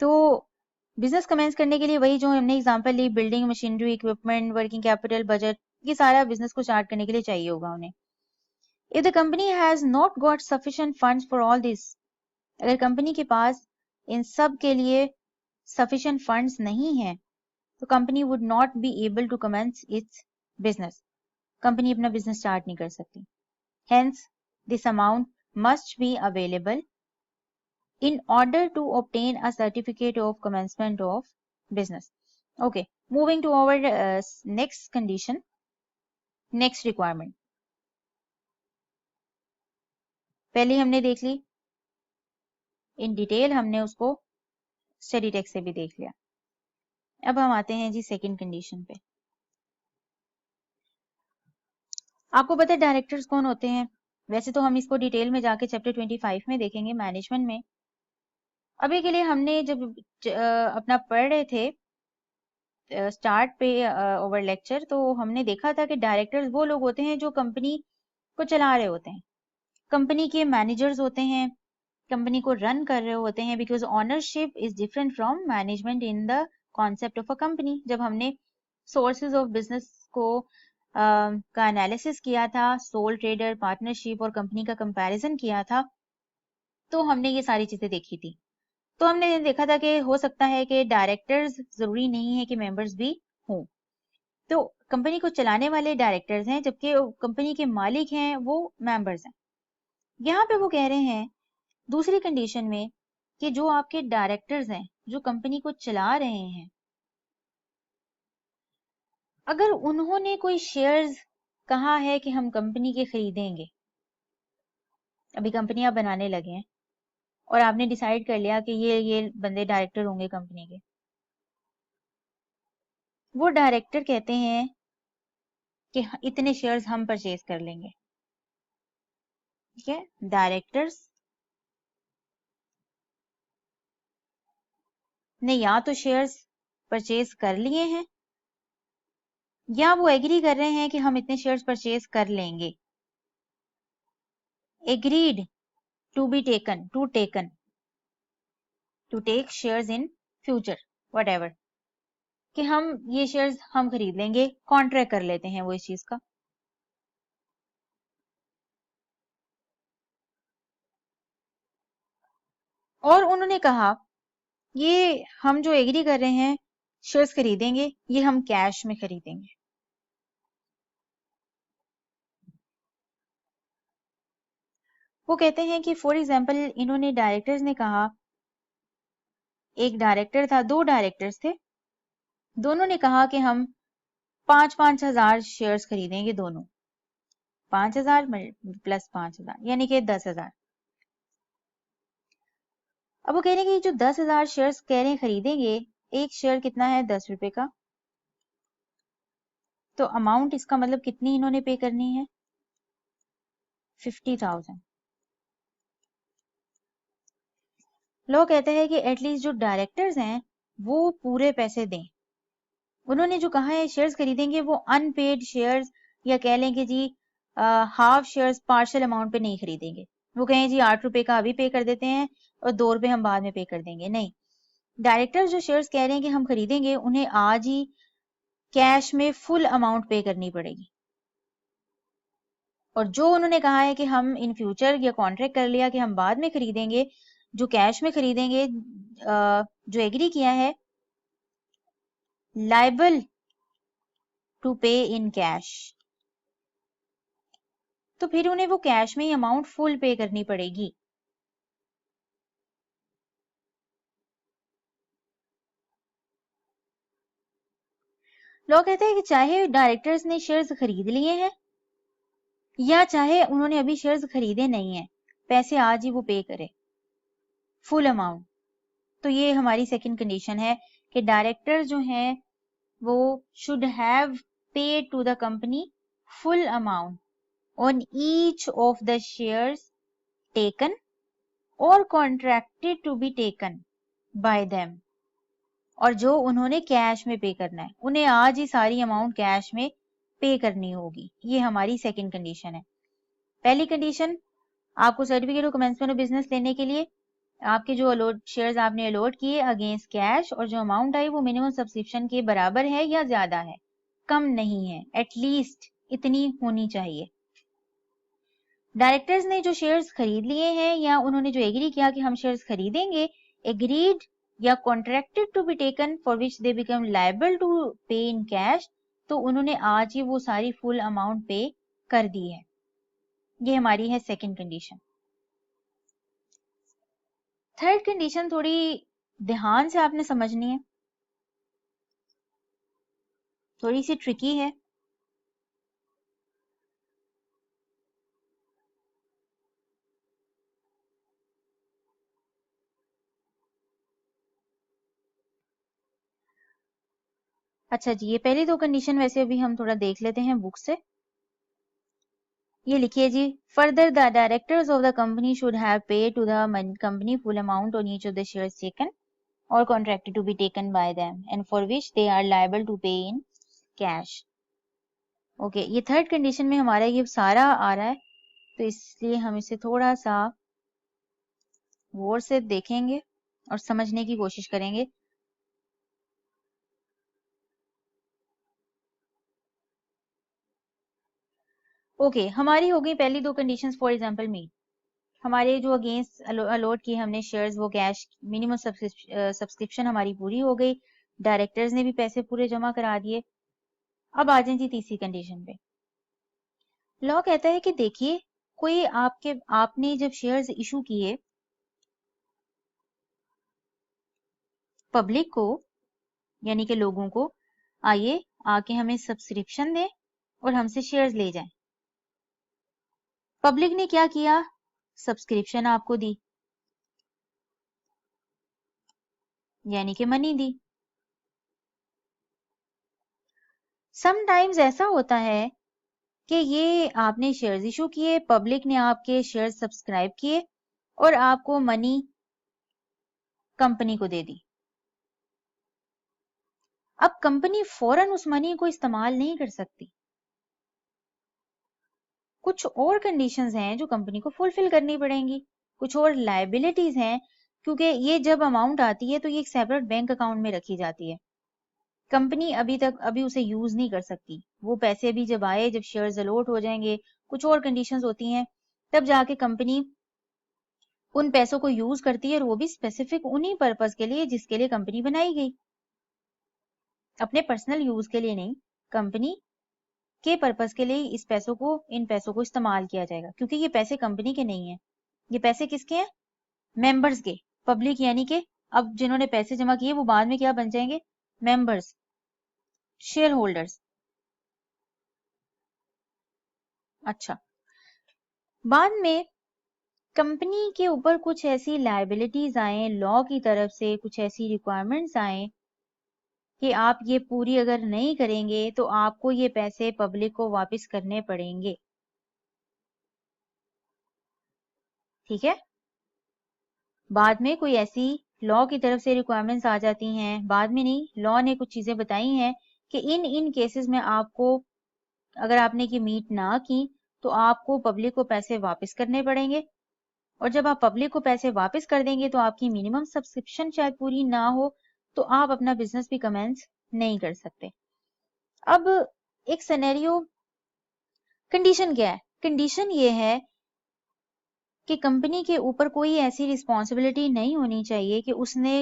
तो बिजनेस कमेंस करने के लिए वही जो हमने एग्जांपल ली, building machinery equipment, working capital budget, ये सारा बिजनेस को स्टार्ट करने के लिए चाहिए होगा उन्हें। If the company has not got sufficient funds for all this, अगर कंपनी के पास इन सब के लिए sufficient funds नहीं है तो company would not be able to commence its business, company अपना बिजनेस स्टार्ट नहीं कर सकती। Hence, this amount must be available in order to obtain a certificate of commencement of business. Okay, moving to our next condition, next requirement. पहले हमने देख ली in detail, हमने उसको study text से भी देख लिया। अब हम आते हैं जी सेकंड कंडीशन पे। आपको पता है डायरेक्टर्स कौन होते हैं? वैसे तो हम इसको डिटेल में जाके चैप्टर 25 में देखेंगे मैनेजमेंट में। अभी के लिए हमने जब अपना पढ़ रहे थे स्टार्ट पे ओवर लेक्चर, तो हमने देखा था कि डायरेक्टर्स वो लोग होते हैं जो कंपनी को चला रहे होते हैं, कंपनी के मैनेजर्स होते हैं, कंपनी को रन कर रहे होते हैं, because ownership is different from management in the concept of a company. जब हमने सोर्सेज ऑफ बिजनेस को का एनालिसिस किया था, सोल ट्रेडर, पार्टनरशिप और कंपनी का कंपैरिजन किया था, तो हमने ये सारी चीजें देखी थी। तो हमने देखा था कि हो सकता है कि डायरेक्टर्स जरूरी नहीं है कि मेंबर्स भी हों। तो कंपनी को चलाने वाले डायरेक्टर्स हैं, जबकि कंपनी के मालिक हैं वो मेंबर्स हैं। यहाँ पे वो कह रहे हैं दूसरी कंडीशन में कि जो आपके डायरेक्टर्स हैं, जो कंपनी को चला रहे हैं, अगर उन्होंने कोई शेयर्स कहा है कि हम कंपनी के खरीदेंगे, अभी कंपनी आप बनाने लगे हैं और आपने डिसाइड कर लिया कि ये बंदे डायरेक्टर होंगे कंपनी के, वो डायरेक्टर कहते हैं कि इतने शेयर्स हम परचेज कर लेंगे। ठीक है, डायरेक्टर्स ने या तो शेयर्स परचेज कर लिए हैं या वो एग्री कर रहे हैं कि हम इतने शेयर्स परचेज कर लेंगे। Agreed to be taken, to take shares in future, whatever, कि हम ये शेयर्स हम खरीद लेंगे, कॉन्ट्रैक्ट कर लेते हैं वो इस चीज का। और उन्होंने कहा ये हम जो एग्री कर रहे हैं शेयर्स खरीदेंगे, ये हम कैश में खरीदेंगे। वो कहते हैं कि फॉर एग्जाम्पल इन्होंने डायरेक्टर्स ने कहा, एक डायरेक्टर था, दो डायरेक्टर्स थे, दोनों ने कहा कि हम 5-5 हजार शेयर्स खरीदेंगे दोनों, 5,000 प्लस 5,000 यानी कि 10,000। अब वो कह रहे हैं कि जो 10,000 शेयर्स कह रहे हैं खरीदेंगे, एक शेयर कितना है 10 रुपए का, तो अमाउंट इसका मतलब कितनी इन्होंने पे करनी है 50,000। लोग कहते हैं कि एटलीस्ट जो डायरेक्टर्स हैं वो पूरे पैसे दें। उन्होंने जो कहा है शेयर्स खरीदेंगे, वो अनपेड शेयर्स या कह लें कि जी हाफ शेयर्स पार्शल अमाउंट पे नहीं खरीदेंगे। वो कहें जी 8 रुपए का अभी पे कर देते हैं और 2 रुपए हम बाद में पे कर देंगे, नहीं। डायरेक्टर्स जो शेयर्स कह रहे हैं कि हम खरीदेंगे, उन्हें आज ही कैश में फुल अमाउंट पे करनी पड़ेगी। और जो उन्होंने कहा है कि हम इन फ्यूचर या कॉन्ट्रैक्ट कर लिया कि हम बाद में खरीदेंगे, जो कैश में खरीदेंगे, जो एग्री किया है, liable to pay in cash, तो फिर उन्हें वो कैश में ही अमाउंट फुल पे करनी पड़ेगी। लोग कहते हैं कि चाहे डायरेक्टर्स ने शेयर्स खरीद लिए हैं या चाहे उन्होंने अभी शेयर्स खरीदे नहीं है, पैसे आज ही वो पे करे फुल अमाउंट। तो ये हमारी सेकंड कंडीशन है कि डायरेक्टर जो हैं वो should have paid to the company full amount on each of the shares taken और contracted to be taken by them. और जो उन्होंने कैश में पे करना है, उन्हें आज ही सारी अमाउंट कैश में पे करनी होगी। ये हमारी सेकंड कंडीशन है। पहली कंडीशन, आपको certificate of commencement of business लेने के लिए आपके जो अलॉट शेयर्स आपने अलॉट किए अगेंस्ट कैश, और जो अमाउंट आई वो मिनिमम सब्सक्रिप्शन के बराबर है या ज्यादा है, कम नहीं है, एटलीस्ट इतनी होनी चाहिए। डायरेक्टर्स ने जो शेयर्स खरीद लिए हैं या उन्होंने जो एग्री किया कि हम शेयर्स खरीदेंगे, एग्रीड या contracted to be taken for which they become liable to pay in cash, तो उन्होंने आज ही वो सारी फुल अमाउंट पे कर दी है। ये हमारी है सेकंड कंडीशन। थर्ड कंडीशन थोड़ी ध्यान से आपने समझनी है, थोड़ी सी ट्रिकी है। अच्छा जी, ये पहली दो कंडीशन वैसे अभी हम थोड़ा देख लेते हैं बुक से। ये लिखिए जी, further the directors of the company should have paid to the company full amount on each of the shares taken or contracted to be taken by them and for which they are liable to pay in cash. Okay, ये third condition में हमारा ये सारा आ रहा है, तो इसलिए हम इसे थोड़ा सा गौर से देखेंगे और समझने की कोशिश करेंगे। ओके, हमारी हो गई पहली दो कंडीशंस फॉर एग्जांपल मीट। हमारे जो अगेंस्ट अलॉट किए हमने शेयर्स, वो कैश मिनिमम सब्सक्रिप्शन हमारी पूरी हो गई, डायरेक्टर्स ने भी पैसे पूरे जमा करा दिए। अब आ जाए जी तीसरी कंडीशन पे। लॉ कहता है कि देखिए, कोई आपने जब शेयर्स इशू किए पब्लिक को, यानी कि लोगों को, आइए आके हमें सब्सक्रिप्शन दें और हमसे शेयर्स ले जाएं। पब्लिक ने क्या किया? सब्सक्रिप्शन आपको दी, यानी कि मनी दी। समटाइम्स ऐसा होता है कि ये आपने शेयर्स इशू किए, पब्लिक ने आपके शेयर्स सब्सक्राइब किए और आपको मनी कंपनी को दे दी। अब कंपनी फौरन उस मनी को इस्तेमाल नहीं कर सकती। कुछ और कंडीशंस हैं जो कंपनी को फुलफिल करनी पड़ेंगी, कुछ और लायबिलिटीज हैं, क्योंकि ये जब अमाउंट आती है तो ये एक सेपरेट बैंक अकाउंट में रखी जाती है। कंपनी अभी उसे यूज नहीं कर सकती। वो पैसे भी जब आए, जब शेयर्स अलॉट हो जाएंगे, कुछ और कंडीशंस होती हैं, तब जाके कंपनी उन पैसों को यूज करती है, और वो भी स्पेसिफिक उन्हीं पर्पस के लिए जिसके लिए कंपनी बनाई गई। अपने पर्सनल यूज के लिए नहीं, कंपनी के पर्पस के लिए इन पैसों को इस्तेमाल किया जाएगा, क्योंकि ये पैसे कंपनी के नहीं है, ये पैसे किसके हैं? मेंबर्स के। पब्लिक यानी कि अब जिन्होंने पैसे जमा किए वो बाद में क्या बन जाएंगे? Members, share holders. अच्छा, बाद में कंपनी के ऊपर कुछ ऐसी लायबिलिटीज आए, लॉ की तरफ से कुछ ऐसी रिक्वायरमेंट्स आए कि आप ये पूरी अगर नहीं करेंगे तो आपको ये पैसे पब्लिक को वापस करने पड़ेंगे। ठीक है, बाद में कोई ऐसी लॉ की तरफ से रिक्वायरमेंट्स आ जाती हैं, बाद में नहीं, लॉ ने कुछ चीजें बताई हैं कि इन केसेस में आपको, अगर आपने की मीट ना की तो आपको पब्लिक को पैसे वापस करने पड़ेंगे, और जब आप पब्लिक को पैसे वापस कर देंगे तो आपकी मिनिमम सब्सक्रिप्शन शायद पूरी ना हो, तो आप अपना बिजनेस भी कमेंस नहीं कर सकते। अब एक सिनेरियो, कंडीशन क्या है? कंडीशन ये है कि कंपनी के ऊपर कोई ऐसी रिस्पॉन्सिबिलिटी नहीं होनी चाहिए कि उसने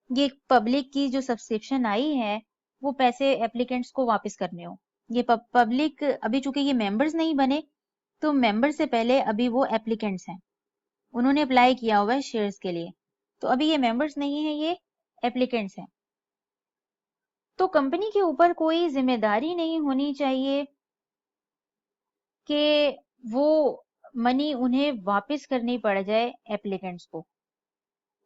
ये पब्लिक की जो सब्सक्रिप्शन आई है वो पैसे एप्लीकेंट्स को वापस करने हो। ये पब्लिक अभी चूंकि ये मेंबर्स नहीं बने, तो मेंबर से पहले अभी वो एप्लीकेंट्स हैं, उन्होंने अप्लाई किया हुआ है शेयर्स के लिए, तो अभी ये मेंबर्स नहीं है, ये एप्लीकेंट्स हैं। तो कंपनी के ऊपर कोई जिम्मेदारी नहीं होनी चाहिए कि वो मनी उन्हें वापस करनी पड़ जाए एप्लीकेंट्स को,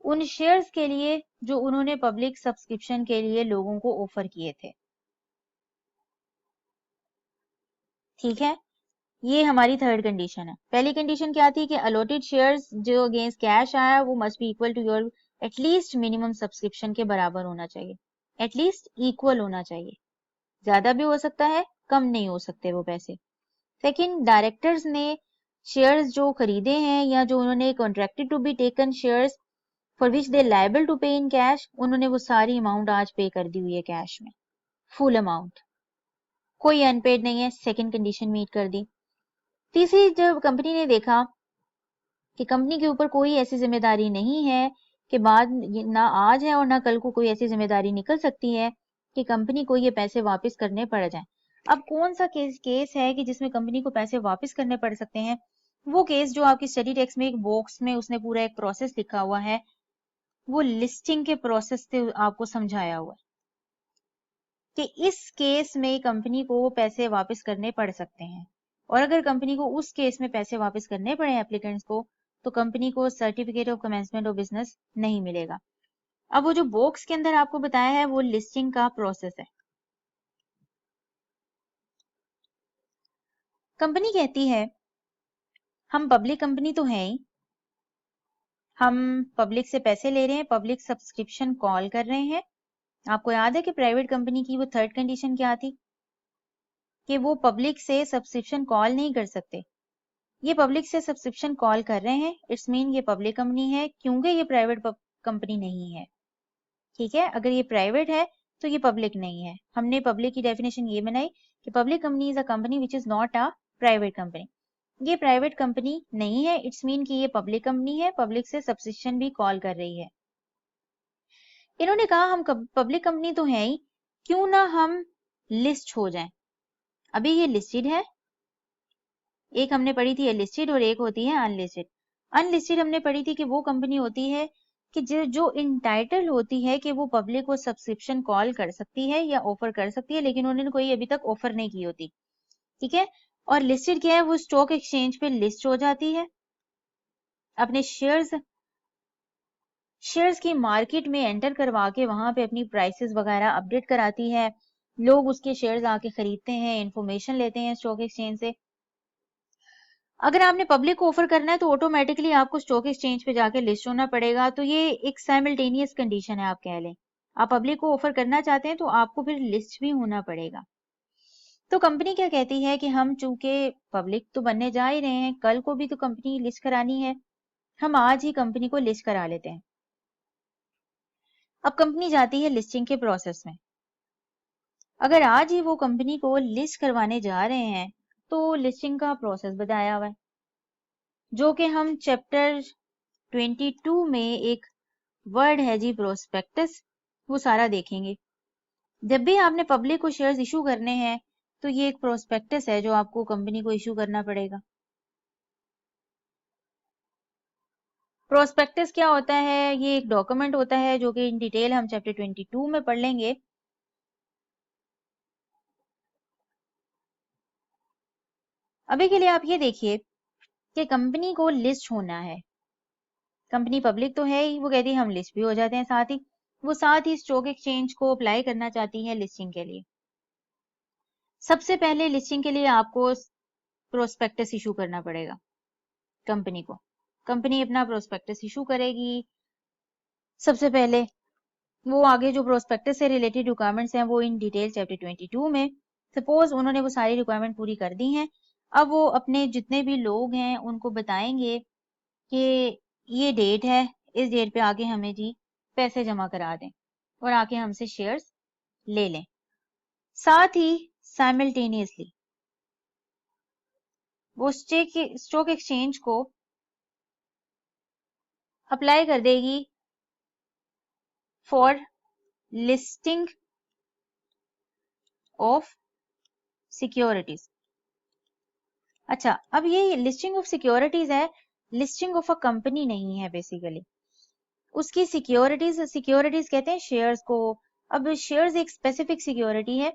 उन शेयर्स के लिए जो उन्होंने पब्लिक सब्सक्रिप्शन के लिए लोगों को ऑफर किए थे। ठीक है, ये हमारी थर्ड कंडीशन है। पहली कंडीशन क्या थी कि अलॉटेड शेयर्स जो अगेंस्ट कैश आया वो must be equal to your at least minimum subscription के बराबर होना चाहिए, एटलीस्ट इक्वल होना चाहिए, ज्यादा भी हो सकता है, कम नहीं हो सकते वो पैसे। सेकंड, डायरेक्टर्स ने शेयर्स जो खरीदे हैं या जो उन्होंने contracted to be taken shares for which they liable to pay in cash, उन्होंने वो सारी अमाउंट आज पे कर दी हुई है कैश में, फुल अमाउंट, कोई अनपेड नहीं है। सेकंड कंडीशन मीट कर दी। तीसरी, जब कंपनी ने देखा कि कंपनी के ऊपर कोई ऐसी जिम्मेदारी नहीं है कि बाद ना आज है और ना कल को कोई ऐसी जिम्मेदारी निकल सकती है कि कंपनी को ये पैसे वापस करने पड़ जाएं। अब कौन सा केस है कि जिसमें कंपनी को पैसे वापस करने पड़ सकते हैं? वो केस जो आपकी स्टडी टेक्स्ट में एक बॉक्स में उसने पूरा एक प्रोसेस लिखा हुआ है, वो लिस्टिंग के प्रोसेस से आपको समझाया हुआ है कि इस केस में कंपनी को पैसे वापस करने पड़ सकते हैं, और अगर कंपनी को उस केस में पैसे वापस करने पड़े एप्लीकेंट्स को, तो कंपनी को certificate of commencement of business नहीं मिलेगा। अब वो जो बॉक्स के अंदर आपको बताया है वो लिस्टिंग का प्रोसेस है। कंपनी कहती है हम पब्लिक कंपनी तो है ही, हम पब्लिक से पैसे ले रहे हैं, पब्लिक सब्सक्रिप्शन कॉल कर रहे हैं। आपको याद है कि प्राइवेट कंपनी की वो थर्ड कंडीशन क्या थी कि वो पब्लिक से सब्सक्रिप्शन कॉल नहीं कर सकते, ये पब्लिक से सब्सक्रिप्शन कॉल कर रहे हैं, इट्स मीन ये पब्लिक कंपनी है, क्योंकि ये प्राइवेट कंपनी नहीं है। ठीक है, अगर ये प्राइवेट है तो ये पब्लिक नहीं है। हमने पब्लिक की डेफिनेशन ये बनाई कि public company is a company which is not a private company. ये प्राइवेट कंपनी नहीं है, इट्स मीन कि ये पब्लिक कंपनी है, पब्लिक से सब्सक्रिप्शन भी कॉल कर रही है। इन्होंने कहा हम पब्लिक कंपनी तो है ही, क्यों ना हम लिस्ट हो जाएं। अभी ये लिस्टेड है, एक हमने पढ़ी थी लिस्टेड और एक होती है अनलिस्टेड। अनलिस्टेड हमने पढ़ी थी कि वो कंपनी होती है कि जो इंटाइटल होती है कि वो पब्लिक को सब्सक्रिप्शन कॉल कर सकती है या ऑफर कर सकती है, लेकिन उन्होंने कोई अभी तक ऑफर नहीं की होती। ठीक है, और लिस्टेड क्या है, वो स्टॉक एक्सचेंज पे लिस्ट हो जाती है, अपने शेयर्स की मार्केट में एंटर करवा के वहां पे अपनी प्राइसेस वगैरह अपडेट कराती है, लोग उसके शेयर्स आके खरीदते हैं, इंफॉर्मेशन लेते हैं स्टॉक एक्सचेंज से। अगर आपने पब्लिक को ऑफर करना है तो ऑटोमेटिकली आपको स्टॉक एक्सचेंज पे जाके लिस्ट होना पड़ेगा, तो ये एक साइमल्टेनियस कंडीशन है, आप कह लें। आप पब्लिक को ऑफर करना चाहते हैं तो आपको फिर लिस्ट भी होना पड़ेगा। तो कंपनी क्या कहती है कि हम चूंकि पब्लिक तो बनने जा ही रहे हैं, कल को भी तो कंपनी लिस्ट करानी है, हम आज ही कंपनी को लिस्ट करा लेते हैं। अब कंपनी जाती है लिस्टिंग के प्रोसेस में। अगर आज ही वो कंपनी को लिस्ट करवाने जा रहे हैं तो लिस्टिंग का प्रोसेस बताया हुआ है, जो कि हम चैप्टर 22 में एक वर्ड है जी प्रोस्पेक्टस, वो सारा देखेंगे। जब भी आपने पब्लिक को शेयर्स इशू करने हैं तो ये एक प्रोस्पेक्टस है जो आपको कंपनी को इशू करना पड़ेगा। प्रोस्पेक्टस क्या होता है, ये एक डॉक्यूमेंट होता है जो कि इन डिटेल हम चैप्टर 22 में पढ़ लेंगे। अभी के लिए आप ये देखिए कि कंपनी को लिस्ट होना है, कंपनी पब्लिक तो है ही, वो कहती है हम लिस्ट भी हो जाते हैं, साथ ही स्टॉक एक्सचेंज को अप्लाई करना चाहती है लिस्टिंग के लिए। सबसे पहले लिस्टिंग के लिए आपको प्रोस्पेक्टस इशू करना पड़ेगा कंपनी को। कंपनी अपना प्रोस्पेक्टस इशू करेगी। सबसे पहले वो आगे जो प्रोस्पेक्टस से रिलेटेड रिक्वायरमेंट्स हैं वो इन डिटेल चैप्टर 22 में, सपोज उन्होंने वो सारी रिक्वायरमेंट पूरी कर दी हैं, अब वो अपने जितने भी लोग हैं उनको बताएंगे कि ये डेट है, इस डेट पे आके हमें जी पैसे जमा करा दें और आके हमसे शेयर्स ले लें। साथ ही साइमल्टेनियसली वो स्टॉक एक्सचेंज को अप्लाई कर देगी फॉर लिस्टिंग ऑफ सिक्योरिटीज। अच्छा, अब ये लिस्टिंग ऑफ सिक्योरिटीज है, लिस्टिंग ऑफ अ कंपनी नहीं है बेसिकली। उसकी सिक्योरिटीज कहते हैं शेयर्स को। अब शेयर्स एक स्पेसिफिक सिक्योरिटी है,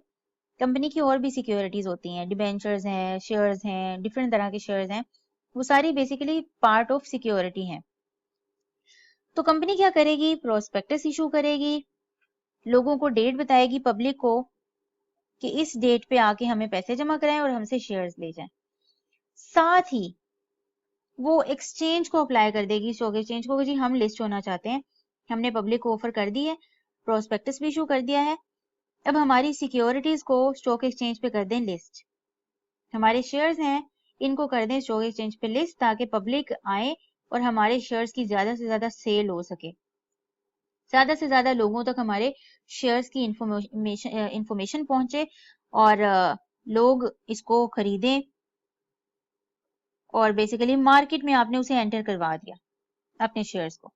कंपनी की और भी सिक्योरिटीज होती हैं, डिबेंचर्स हैं, शेयर्स हैं, डिफरेंट तरह के शेयर्स हैं, वो सारी बेसिकली पार्ट ऑफ सिक्योरिटी हैं। तो कंपनी क्या करेगी, प्रोस्पेक्टस इशू करेगी, लोगों को डेट बताएगी पब्लिक को कि इस डेट पे आके हमें पैसे जमा कराएं और हमसे शेयर्स ले जाएं। साथ ही वो एक्सचेंज को अप्लाई कर देगी, स्टॉक एक्सचेंज को, जी हम लिस्ट होना चाहते हैं, हमने पब्लिक को ऑफर कर दी है, प्रोस्पेक्टस भी इशू कर दिया है, अब हमारी सिक्योरिटीज को स्टॉक एक्सचेंज पे कर दें लिस्ट, हमारे शेयर्स हैं इनको कर दें स्टॉक एक्सचेंज पे लिस्ट, ताकि पब्लिक आए और हमारे शेयर्स की ज्यादा से ज्यादा सेल हो सके, ज्यादा से ज्यादा लोगों तक हमारे शेयर्स की इंफॉर्मेशन पहुंचे और लोग इसको खरीदें, और बेसिकली मार्केट में आपने उसे एंटर करवा दिया अपने शेयर्स को।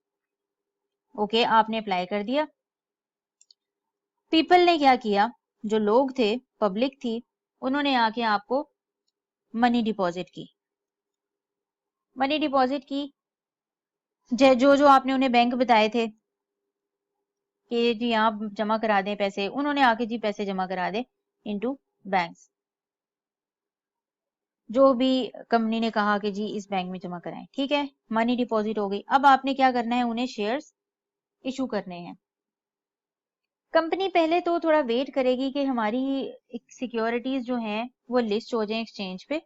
ओके, आपने अप्लाई कर दिया। पीपल ने क्या किया, जो लोग थे, पब्लिक थी, उन्होंने आके आपको मनी डिपॉजिट की। मनी डिपॉजिट की, जो जो आपने उन्हें बैंक बताए थे कि जी आप जमा करा दें पैसे, उन्होंने आके जी पैसे जमा करा दे इनटू बैंक्स, जो भी कंपनी ने कहा कि जी इस बैंक में जमा कराएं। ठीक है, मनी डिपॉजिट हो गई। अब आपने क्या करना है, उन्हें शेयर्स इशू करने हैं। कंपनी पहले तो थोड़ा वेट करेगी कि हमारी सिक्योरिटीज जो हैं वो लिस्ट हो जाएं एक्सचेंज पे,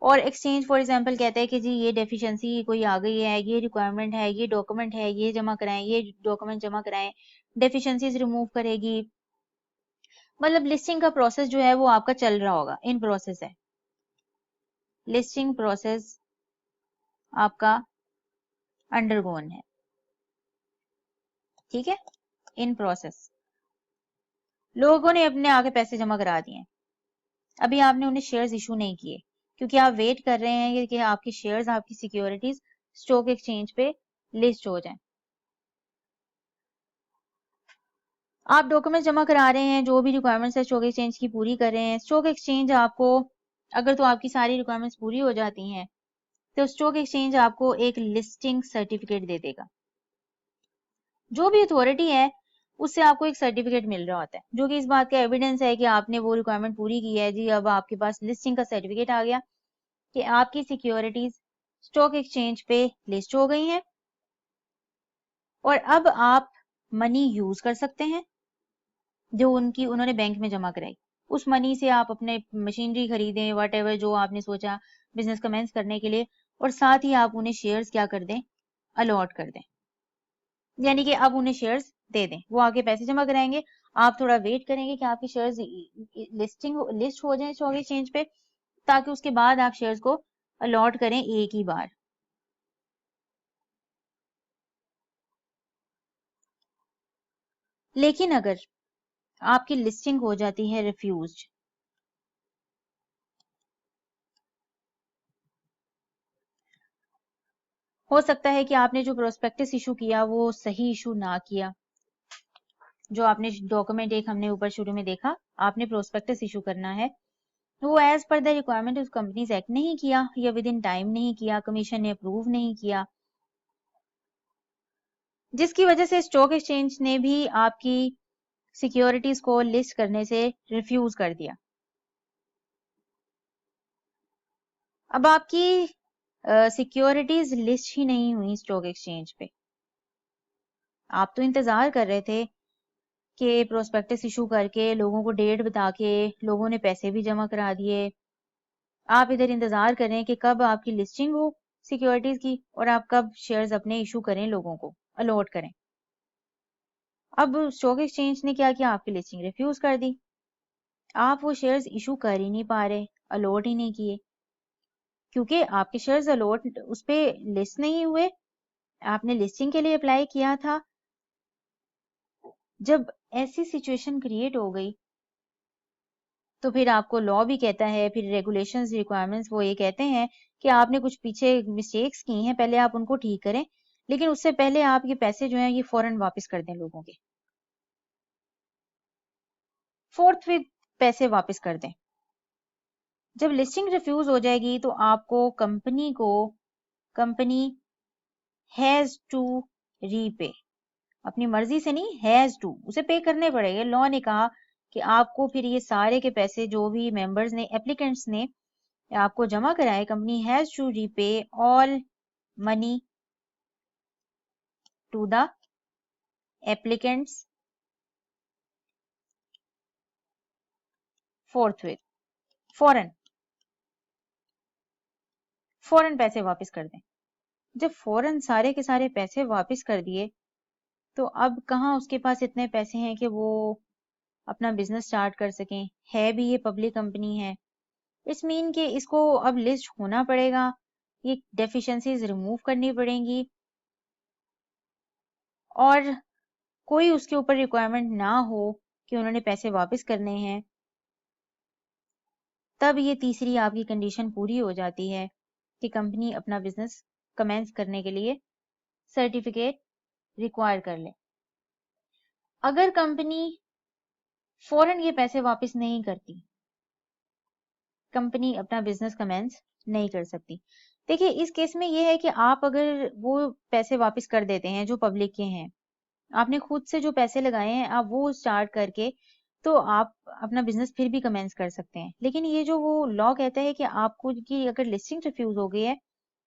और एक्सचेंज फॉर एग्जांपल कहता है कि जी ये डेफिशिएंसी कोई आ गई है, ये रिक्वायरमेंट है, ये डॉक्यूमेंट है, ये जमा कराएं, ये डॉक्यूमेंट जमा कराएं, डेफिशिएंसीज रिमूव करेगी। मतलब लिस्टिंग का प्रोसेस जो है वो आपका चल रहा होगा, इन प्रोसेस है। लिस्टिंग प्रोसेस आपका अंडरगोन है, ठीक है, इन प्रोसेस। लोगों ने अपने आगे पैसे जमा करा दिए, अभी आपने उन्हें शेयर्स इशू नहीं किए क्योंकि आप वेट कर रहे हैं कि आपके शेयर्स, आपकी सिक्योरिटीज स्टॉक एक्सचेंज पे लिस्ट हो जाएं। आप डॉक्यूमेंट जमा करा रहे हैं, जो भी रिक्वायरमेंट्स है स्टॉक एक्सचेंज की पूरी कर रहे हैं। स्टॉक एक्सचेंज आपको, अगर तो आपकी सारी रिक्वायरमेंट्स पूरी हो जाती हैं तो स्टॉक एक्सचेंज आपको एक लिस्टिंग सर्टिफिकेट दे देगा। जो भी अथॉरिटी है उससे आपको एक सर्टिफिकेट मिल रहा होता है जो कि इस बात का एविडेंस है कि आपने वो रिक्वायरमेंट पूरी की है। जी, अब आपके पास लिस्टिंग का सर्टिफिकेट आ गया कि आपकी सिक्योरिटीज स्टॉक एक्सचेंज पे लिस्ट हो गई हैं और अब आप मनी यूज कर सकते हैं जो उन्होंने बैंक में जमा कराई। उस मनी से आप अपने मशीनरी खरीदें, वट जो आपने सोचा बिजनेस कमेंस करने के लिए, और साथ ही आप उन्हें शेयर्स क्या कर दें, अलॉट कर दें, यानी कि आप उन्हें शेयर्स दे दें। वो आगे पैसे जमा कराएंगे, आप थोड़ा वेट करेंगे कि आपके शेयर्स लिस्ट हो जाएं स्टॉक एक्सचेंज पे, ताकि उसके बाद आप शेयर्स को अलॉट करें एक ही बार। लेकिन अगर आपकी लिस्टिंग हो जाती है रिफ्यूज्ड, हो सकता है कि आपने जो प्रोस्पेक्टस इशू किया वो सही इशू ना किया। जो आपने डॉक्यूमेंट एक हमने ऊपर शुरू में देखा, आपने प्रोस्पेक्टस इशू करना है, वो as per the requirement of companies act नहीं किया या विद इन टाइम नहीं किया, कमीशन ने अप्रूव नहीं किया, जिसकी वजह से स्टॉक एक्सचेंज ने भी आपकी सिक्योरिटीज को लिस्ट करने से रिफ्यूज कर दिया। अब आपकी सिक्योरिटीज लिस्ट ही नहीं हुई स्टॉक एक्सचेंज पे। आप तो इंतजार कर रहे थे कि प्रोस्पेक्टस इशू करके लोगों को डेट बता के लोगों ने पैसे भी जमा करा दिए। आप इधर इंतजार करें कि कब आपकी लिस्टिंग हो सिक्योरिटीज की और आप कब शेयर्स अपने इशू करें, लोगों को अलॉट करें। अब स्टॉक एक्सचेंज ने क्या किया, आपकी लिस्टिंग रिफ्यूज कर दी। आप वो शेयर्स इशू कर ही नहीं पा रहे, अलॉट ही नहीं किए, क्योंकि आपके शेयर्स अलॉट उस पे लिस्ट नहीं हुए। आपने लिस्टिंग के लिए अप्लाई किया था। जब ऐसी सिचुएशन क्रिएट हो गई तो फिर आपको लॉ भी कहता है, फिर रेगुलेशंस रिक्वायरमेंट्स वो ये कहते हैं कि आपने कुछ पीछे मिस्टेक्स की हैं, पहले आप उनको ठीक करें, लेकिन उससे पहले आप ये पैसे जो हैं ये फौरन वापस कर दें लोगों के, फोर्थ विद पैसे वापस कर दें। जब लिस्टिंग रिफ्यूज हो जाएगी तो आपको कंपनी हैज टू रीपे, अपनी मर्जी से नहीं, हैज टू, उसे पे करने पड़ेंगे। लॉ ने कहा कि आपको फिर ये सारे के पैसे जो भी मेंबर्स ने, एप्लीकेंट्स ने आपको जमा कराए, company has to repay all money to the applicants forthwith, फौरन फौरन पैसे वापस कर दें। जब फौरन सारे के सारे पैसे वापस कर दिए तो अब कहाँ उसके पास इतने पैसे हैं कि वो अपना बिजनेस स्टार्ट कर सकें। है भी ये पब्लिक कंपनी है, इट्स मीन कि इसको अब लिस्ट होना पड़ेगा, ये डेफिशिएंसीज रिमूव करनी पड़ेंगी और कोई उसके ऊपर रिक्वायरमेंट ना हो कि उन्होंने पैसे वापस करने हैं। तब ये तीसरी आपकी कंडीशन पूरी हो जाती है कि कंपनी अपना बिजनेस कमेंस करने के लिए सर्टिफिकेट रिक्वायर कर ले। अगर कंपनी फौरन ये पैसे वापस नहीं करती, कंपनी अपना बिजनेस कमेंस नहीं कर सकती। देखिए, इस केस में ये है कि आप अगर वो पैसे वापस कर देते हैं जो पब्लिक के हैं, आपने खुद से जो पैसे लगाए हैं आप वो स्टार्ट करके, तो आप अपना बिजनेस फिर भी कमेंस कर सकते हैं। लेकिन ये जो वो लॉ कहता है कि आपको की अगर लिस्टिंग रिफ्यूज हो गई है,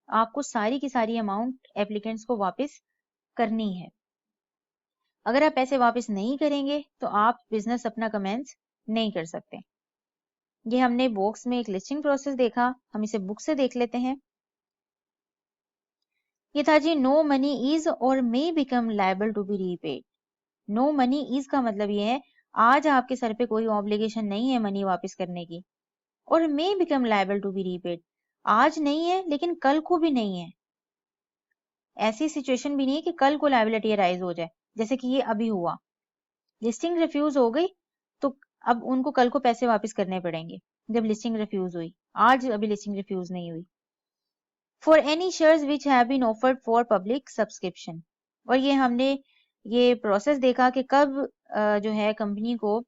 आपको सारी की सारी अमाउंट एप्लीकेंट्स को वापस करनी है। अगर आप पैसे वापस नहीं करेंगे तो आप बिजनेस अपना कमेंस नहीं कर सकते। ये हमने बॉक्स में एक लिस्टिंग प्रोसेस देखा, हम इसे बुक से देख लेते हैं। ये था जी, नो मनी इज और may become liable to be repaid. No money is का मतलब ये है आज आपके सर पे कोई ऑब्लिगेशन नहीं है मनी वापस करने की, और may become liable to be repaid, आज नहीं है लेकिन कल को भी नहीं है। ऐसी सिचुएशन भी नहीं है कि कल को लायबिलिटी अराइज हो जाए, जैसे कि ये अभी हुआ, लिस्टिंग रिफ्यूज हो गई तो अब उनको कल को पैसे वापस करने पड़ेंगे जब लिस्टिंग रिफ्यूज हुई। आज अभी लिस्टिंग रिफ्यूज नहीं हुई। For any shares which have been offered for public subscription, और ये हमने ये प्रोसेस देखा कि कब जो है कंपनी को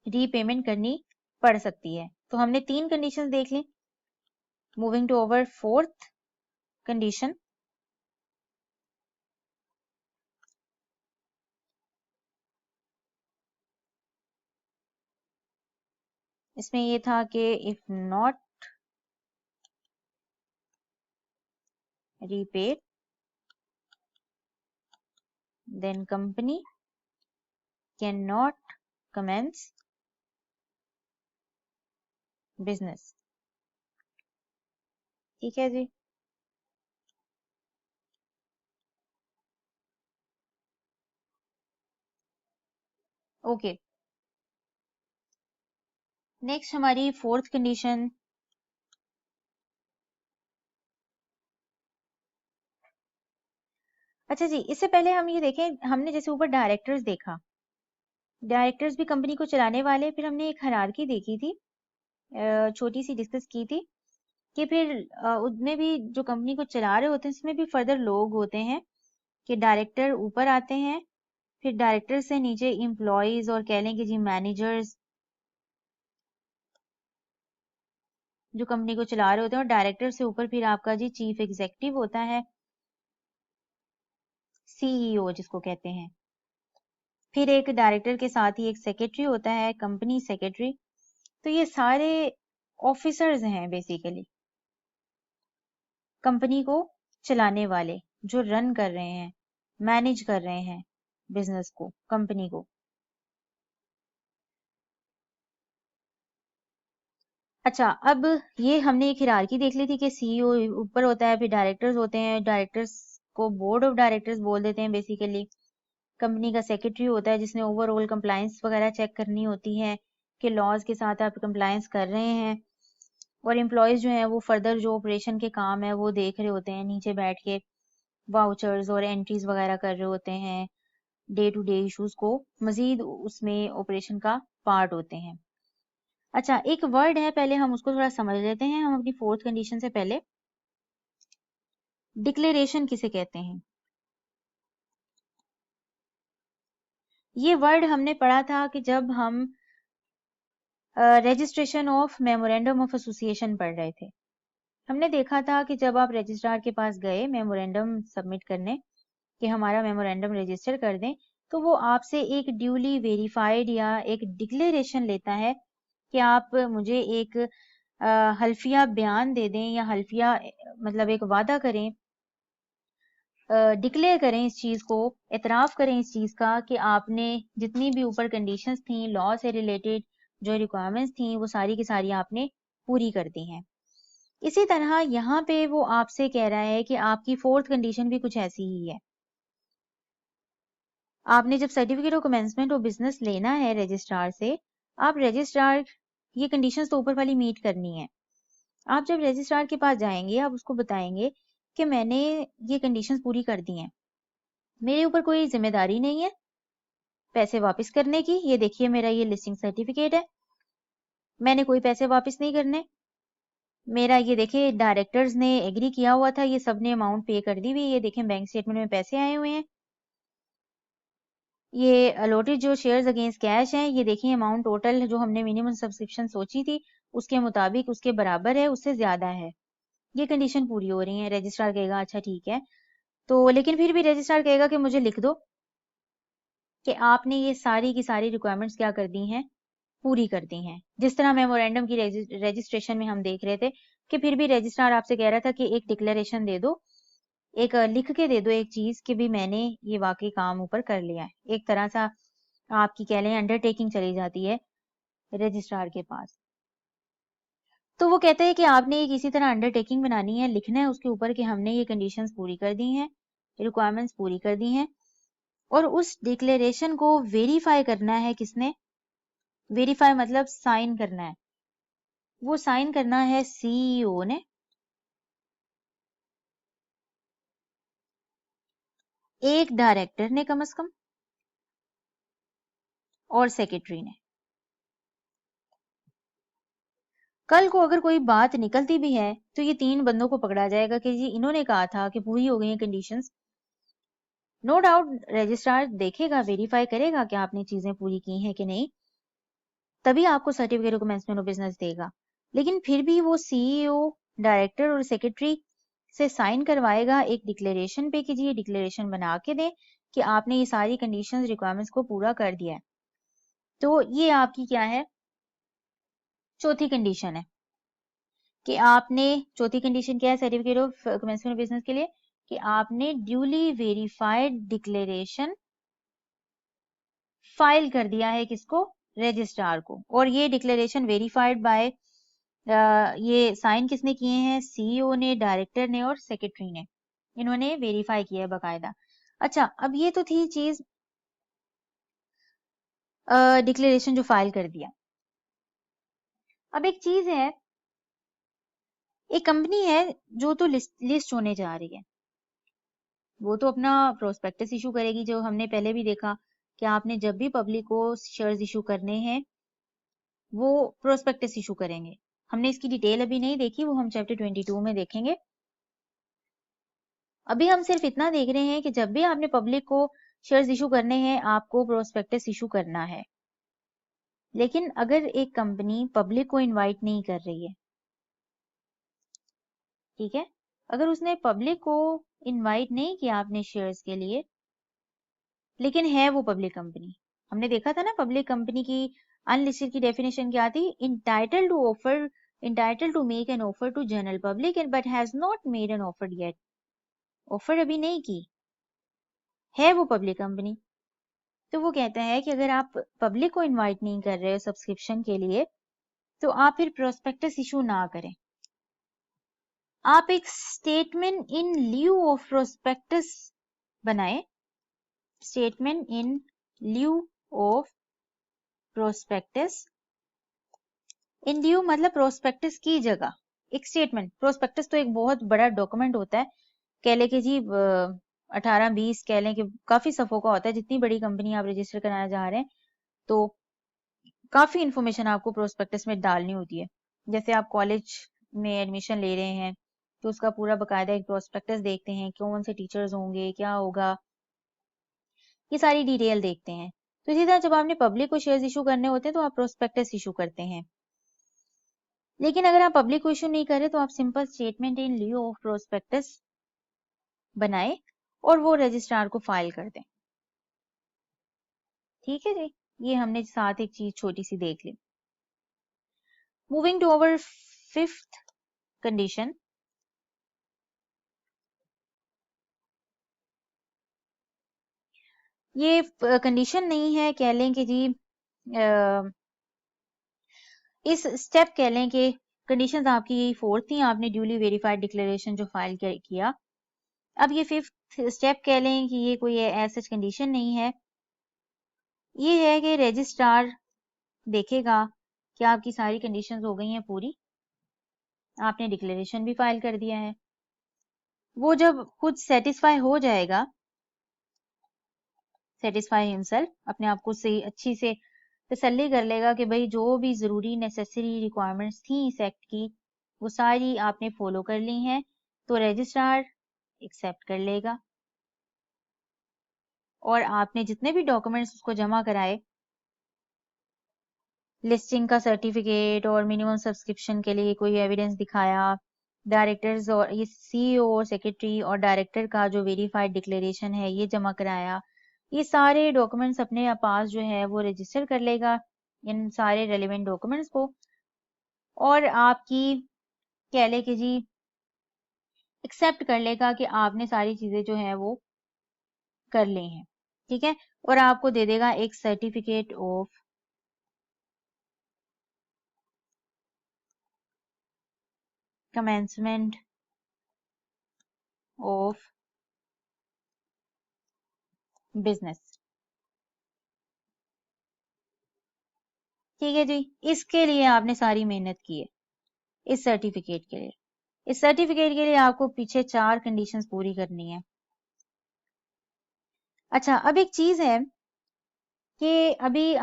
रीपेमेंट करनी पड़ सकती है। तो हमने 3 कंडीशंस देख ली। Moving to over 4th condition, इसमें ये था कि if not repaid then company cannot commence business। ठीक है जी। ओके, नेक्स्ट हमारी 4th कंडीशन। अच्छा जी, इससे पहले हम ये देखें, हमने जैसे ऊपर डायरेक्टर्स देखा, डायरेक्टर्स भी कंपनी को चलाने वाले, फिर हमने एक हायरार्की देखी थी, छोटी सी डिस्कस की थी कि फिर उनमें भी जो कंपनी को चला रहे होते हैं इसमें भी फर्दर लोग होते हैं कि डायरेक्टर ऊपर आते हैं, फिर डायरेक्टर से नीचे एम्प्लॉइज और कह लें कि जी मैनेजर्स जो कंपनी को चला रहे होते हैं, और डायरेक्टर से ऊपर फिर आपका जी चीफ एग्जीक्यूटिव होता है, सीईओ जिसको कहते हैं। फिर एक डायरेक्टर के साथ ही एक सेक्रेटरी होता है, कंपनी सेक्रेटरी। तो ये सारे ऑफिसर्स हैं बेसिकली, कंपनी को चलाने वाले, जो रन कर रहे हैं, मैनेज कर रहे हैं बिजनेस को, कंपनी को। अच्छा, अब ये हमने एक हिरार्की देख ली थी कि सीईओ ऊपर होता है, फिर डायरेक्टर्स होते हैं, डायरेक्टर्स को बोर्ड ऑफ डायरेक्टर्स बोल देते हैं बेसिकली। कंपनी का सेक्रेटरी होता है जिसने ओवरऑल कंप्लायंस वगैरह चेक करनी होती है कि लॉज के साथ आप कंप्लायंस कर रहे हैं। और एम्प्लॉयज जो हैं वो फर्दर जो ऑपरेशन के काम है वो देख रहे होते हैं, नीचे बैठ के वाउचर्स और एंट्रीज वगैरह कर रहे होते हैं, डे टू डे इश्यूज को मजीद उसमें ऑपरेशन का पार्ट होते हैं। अच्छा, एक वर्ड है, पहले हम उसको थोड़ा समझ लेते हैं, हम अपनी 4th कंडीशन से पहले। डिक्लेरेशन किसे कहते हैं? ये वर्ड हमने पढ़ा था कि जब हम registration of memorandum of association पढ़ रहे थे। हमने देखा था कि जब आप रजिस्ट्रार के पास गए मेमोरेंडम सबमिट करने कि हमारा मेमोरेंडम रजिस्टर कर दें, तो वो आपसे एक ड्यूली वेरीफाइड या एक डिक्लेरेशन लेता है कि आप मुझे एक हल्फिया बयान दे दें या हल्फिया मतलब एक वादा करें, डिक्लेयर करें इस चीज को, एतराफ करें इस चीज का कि आपने जितनी भी ऊपर कंडीशंस थी लॉ से रिलेटेड, जो रिक्वायरमेंट्स थी, वो सारी की सारी आपने पूरी कर दी हैं। इसी तरह यहाँ पे वो आपसे कह रहा है कि आपकी 4th कंडीशन भी कुछ ऐसी ही है। आपने जब certificate of commencement of business लेना है रजिस्ट्रार से, आप रजिस्ट्रार, ये कंडीशंस तो ऊपर वाली मीट करनी है। आप जब रजिस्ट्रार के पास जाएंगे, आप उसको बताएंगे कि मैंने ये कंडीशंस पूरी कर दी हैं, मेरे ऊपर कोई जिम्मेदारी नहीं है पैसे वापस करने की, ये देखिए मेरा ये लिस्टिंग सर्टिफिकेट है, मैंने कोई पैसे वापस नहीं करने, मेरा ये देखिए डायरेक्टर्स ने एग्री किया हुआ था, ये सब ने अमाउंट पे कर दी हुई, ये देखें बैंक स्टेटमेंट में पैसे आए हुए हैं, ये अलॉटेड जो शेयर्स अगेंस्ट कैश हैं, ये देखिए अमाउंट टोटल जो हमने मिनिमम सब्सक्रिप्शन सोची थी उसके मुताबिक उसके बराबर है, उससे ज्यादा है, ये कंडीशन पूरी हो रही है। रजिस्ट्रार कहेगा अच्छा ठीक है, तो लेकिन फिर भी रजिस्ट्रार कहेगा कि मुझे लिख दो कि आपने ये सारी की सारी रिक्वायरमेंट्स क्या कर दी हैं, पूरी कर दी हैं। जिस तरह मेमोरेंडम की रजिस्ट्रेशन में हम देख रहे थे कि फिर भी रजिस्ट्रार आपसे कह रहा था कि एक डिक्लेरेशन दे दो, एक लिख के दे दो एक चीज कि भी मैंने ये वाकई काम ऊपर कर लिया है। एक तरह सा आपकी कह लें अंडरटेकिंग चली जाती है रजिस्ट्रार के पास। तो वो कहते हैं कि आपने एक इसी तरह अंडरटेकिंग बनानी है, लिखना है उसके ऊपर कि हमने ये कंडीशंस पूरी कर दी हैं, रिक्वायरमेंट्स पूरी कर दी हैं, और उस डिक्लेरेशन को वेरीफाई करना है। किसने? वेरीफाई मतलब साइन करना है, वो साइन करना है सीईओ ने, एक डायरेक्टर ने कम से कम, और सेक्रेटरी ने। कल को अगर कोई बात निकलती भी है तो ये 3 बंदों को पकड़ा जाएगा कि जी इन्होंने कहा था कि पूरी हो गई हैं कंडीशंस। नो डाउट रजिस्ट्रार देखेगा, वेरीफाई करेगा कि आपने चीजें पूरी की हैं कि नहीं, तभी आपको certificate of commencement of business देगा। लेकिन फिर भी वो सीईओ, डायरेक्टर और सेक्रेटरी से साइन करवाएगा एक डिक्लेरेशन पे कि जी ये डिक्लेरेशन बना के दें कि आपने ये सारी कंडीशंस रिक्वायरमेंट्स को पूरा कर दिया है। तो ये आपकी क्या है, चौथी कंडीशन है कि आपने, चौथी कंडीशन क्या है certificate of commencement of business के लिए, कि आपने ड्यूली वेरीफाइड डिक्लेरेशन फाइल कर दिया है किसको, रजिस्ट्रार को। और ये डिक्लेरेशन वेरीफाइड बाय, ये साइन किसने किए हैं, सीईओ ने, डायरेक्टर ने और सेक्रेटरी ने, इन्होंने वेरीफाई किया है बाकायदा। अच्छा, अब ये तो थी चीज डिक्लेरेशन जो फाइल कर दिया। अब एक चीज है, एक कंपनी है जो तो लिस्ट होने जा रही है, वो तो अपना प्रोस्पेक्टस इशू करेगी, जो हमने पहले भी देखा कि आपने जब भी पब्लिक को शेयर्स इशू करने हैं वो प्रोस्पेक्टस इशू करेंगे। हमने इसकी डिटेल अभी नहीं देखी, वो हम चैप्टर 22 में देखेंगे। अभी हम सिर्फ इतना देख रहे हैं कि जब भी आपने पब्लिक को शेयर्स इशू करने हैं आपको प्रोस्पेक्टस इशू करना है। लेकिन अगर एक कंपनी पब्लिक को इनवाइट नहीं कर रही है, ठीक है, अगर उसने पब्लिक को इनवाइट नहीं किया अपने शेयर्स के लिए, लेकिन है वो पब्लिक कंपनी, हमने देखा था ना पब्लिक कंपनी की अनलिस्टेड की डेफिनेशन क्या थी, entitled to offer, entitled to make an offer to general public but has not made an offer yet, offer अभी नहीं की है वो पब्लिक कंपनी। तो वो कहता है कि अगर आप पब्लिक को इनवाइट नहीं कर रहे हो सब्सक्रिप्शन के लिए तो आप फिर प्रोस्पेक्टस इशू ना करें, आप एक statement in lieu of prospectus बनाएं, statement in lieu of prospectus, in lieu मतलब प्रोस्पेक्टस की जगह एक स्टेटमेंट। प्रोस्पेक्टस तो एक बहुत बड़ा डॉक्यूमेंट होता है, कह लें कि जी 18-20 कह लें कि काफी सफ़ों का होता है, जितनी बड़ी कंपनी आप रजिस्टर कराना चाह रहे हैं तो काफी इंफॉर्मेशन आपको प्रोस्पेक्टस में डालनी होती है। जैसे आप कॉलेज में एडमिशन ले रहे हैं तो उसका पूरा बकायदा एक प्रोस्पेक्टस देखते हैं, कौन से टीचर्स होंगे, क्या होगा, ये सारी डिटेल देखते हैं। तो इसी तरह जब आपने पब्लिक को शेयर्स इशू करने होते हैं तो आप प्रोस्पेक्टस इशू करते हैं। लेकिन अगर आप पब्लिक को इशू नहीं करें तो आप simple statement in lieu of prospectus बनाए और वो रजिस्ट्रार को फाइल कर दें। ठीक है जी, ये हमने साथ एक चीज छोटी सी देख ली। Moving to our fifth condition, ये कंडीशन नहीं है, कह लें कि जी इस स्टेप कह लें कि कंडीशंस आपकी 4 थी, आपने ड्यूली वेरीफाइड डिक्लेरेशन जो फाइल किया। अब ये 5th स्टेप कह लें कि ये कोई ऐसा कंडीशन नहीं है, ये है कि रजिस्ट्रार देखेगा कि आपकी सारी कंडीशंस हो गई हैं पूरी, आपने डिक्लेरेशन भी फाइल कर दिया है। वो जब खुद सेटिस्फाई हो जाएगा, सेटिस्फाई हिमसेल्फ, अपने आप को सही अच्छी से तसल्ली कर लेगा कि भाई जो भी जरूरी नेसेसरी रिक्वायरमेंट्स थी इस एक्ट की वो सारी आपने फॉलो कर ली हैं, तो रजिस्ट्रार एक्सेप्ट कर लेगा और आपने जितने भी डॉक्यूमेंट्स उसको जमा कराए, लिस्टिंग का सर्टिफिकेट और मिनिमम सब्सक्रिप्शन के लिए कोई एविडेंस दिखाया, डायरेक्टर्स और ये सीईओ और सेक्रेटरी और डायरेक्टर का जो वेरीफाइड डिक्लेरेशन है ये जमा कराया, ये सारे डॉक्यूमेंट्स अपने पास जो है वो रजिस्टर कर लेगा इन सारे रेलिवेंट डॉक्यूमेंट्स को, और आपकी कह ले कि जी एक्सेप्ट कर लेगा कि आपने सारी चीजें जो है वो कर ली हैं। ठीक है, और आपको दे देगा एक certificate of commencement of business. ठीक है जी, इसके लिए आपने सारी मेहनत की है, इस सर्टिफिकेट के लिए। इस सर्टिफिकेट के लिए आपको पीछे 4 कंडीशंस पूरी करनी है। अच्छा, अब एक चीज है कि अभी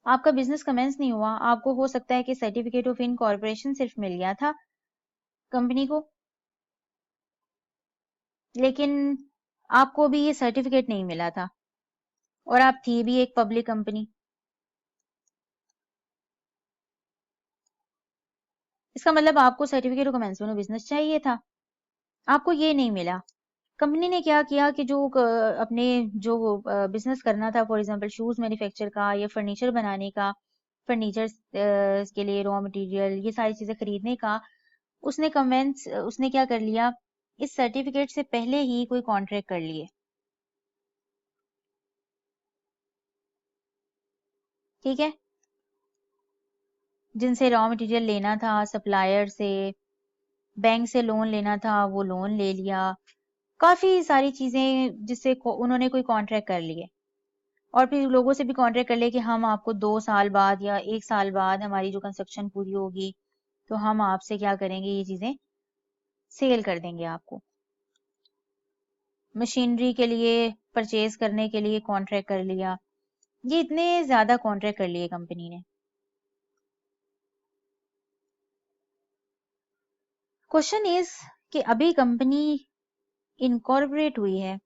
आपका बिजनेस कमेंस नहीं हुआ, आपको हो सकता है कि सर्टिफिकेट ऑफ इनकॉर्पोरेशन सिर्फ मिल गया था कंपनी को, लेकिन आपको भी ये सर्टिफिकेट नहीं मिला था और आप थी भी एक पब्लिक कंपनी। इसका मतलब आपको certificate of commencement of business चाहिए था, आपको ये नहीं मिला। कंपनी ने क्या किया कि अपने जो बिजनेस करना था, फॉर एग्जांपल शूज मैन्युफैक्चर का या फर्नीचर बनाने का, फर्नीचर के लिए रॉ मटेरियल, ये सारी चीजें खरीदने का, उसने क्या कर लिया, इस सर्टिफिकेट से पहले ही कोई कॉन्ट्रैक्ट कर लिए। ठीक है, जिनसे रॉ मटेरियल लेना था, सप्लायर से, बैंक से लोन लेना था, वो लोन ले लिया, काफी सारी चीजें जिससे उन्होंने कोई कॉन्ट्रैक्ट कर लिए। और फिर लोगों से भी कॉन्ट्रैक्ट कर लिए कि हम आपको 2 साल बाद या 1 साल बाद हमारी जो कंस्ट्रक्शन पूरी होगी तो हम आपसे क्या करेंगे, ये चीजें सेल कर देंगे आपको। मशीनरी के लिए परचेज करने के लिए कॉन्ट्रैक्ट कर लिया। ये इतने ज्यादा कॉन्ट्रैक्ट कर लिए कंपनी ने। क्वेश्चन इज कि अभी कंपनी इनकॉर्पोरेट हुई है,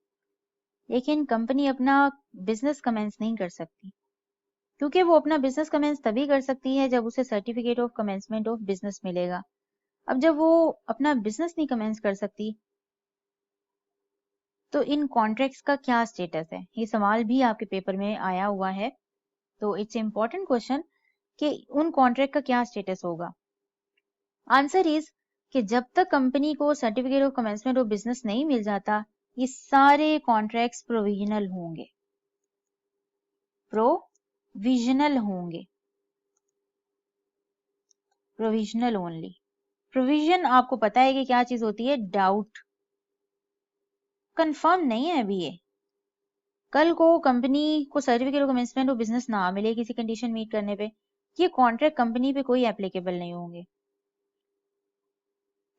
लेकिन कंपनी अपना बिजनेस कमेंस नहीं कर सकती, क्योंकि वो अपना बिजनेस कमेंस तभी कर सकती है जब उसे certificate of commencement of business मिलेगा। अब जब वो अपना बिजनेस नहीं कमेंस कर सकती तो इन कॉन्ट्रैक्ट्स का क्या स्टेटस है, ये सवाल भी आपके पेपर में आया हुआ है। तो इट्स इम्पोर्टेंट क्वेश्चन कि उन कॉन्ट्रैक्ट का क्या स्टेटस होगा। आंसर इज कि जब तक कंपनी को certificate of commencement of business नहीं मिल जाता, ये सारे कॉन्ट्रैक्ट्स प्रोविजनल होंगे, प्रोविजनल होंगे, प्रोविजनल ओनली। प्रोविजन आपको पता है कि क्या चीज होती है, डाउट, कंफर्म नहीं है अभी ये। कल को कंपनी को certificate of commencement of business ना मिले किसी कंडीशन मीट करने पे, ये कॉन्ट्रैक्ट कंपनी पे कोई एप्लीकेबल नहीं होंगे।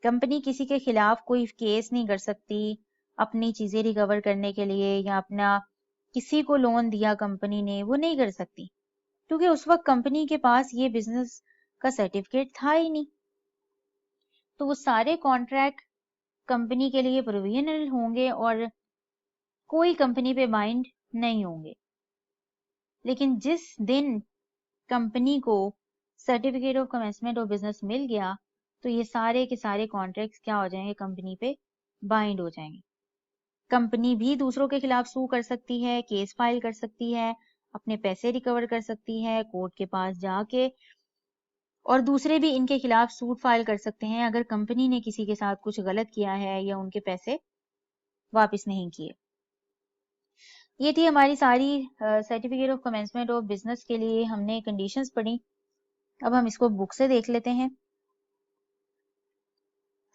कंपनी किसी के खिलाफ कोई केस नहीं कर सकती अपनी चीजें रिकवर करने के लिए, या अपना किसी को लोन दिया कंपनी ने वो नहीं कर सकती, क्योंकि उस वक्त कंपनी के पास ये बिजनेस का सर्टिफिकेट था ही नहीं। तो वो सारे कॉन्ट्रैक्ट कंपनी के लिए प्रोविजनल होंगे और कोई कंपनी पे बाइंड नहीं होंगे। लेकिन जिस दिन कंपनी को certificate of commencement of business मिल गया, तो ये सारे के सारे कॉन्ट्रैक्ट्स क्या हो जाएंगे, कंपनी पे बाइंड हो जाएंगे। कंपनी भी दूसरों के खिलाफ सू कर सकती है, केस फाइल कर सकती है, अपने पैसे रिकवर कर सकती है कोर्ट के पास जाके, और दूसरे भी इनके खिलाफ सूट फाइल कर सकते हैं अगर कंपनी ने किसी के साथ कुछ गलत किया है या उनके पैसे वापस नहीं किए। ये थी हमारी सारी certificate of commencement of business के लिए हमने कंडीशंस पढ़ी। अब हम इसको बुक से देख लेते हैं।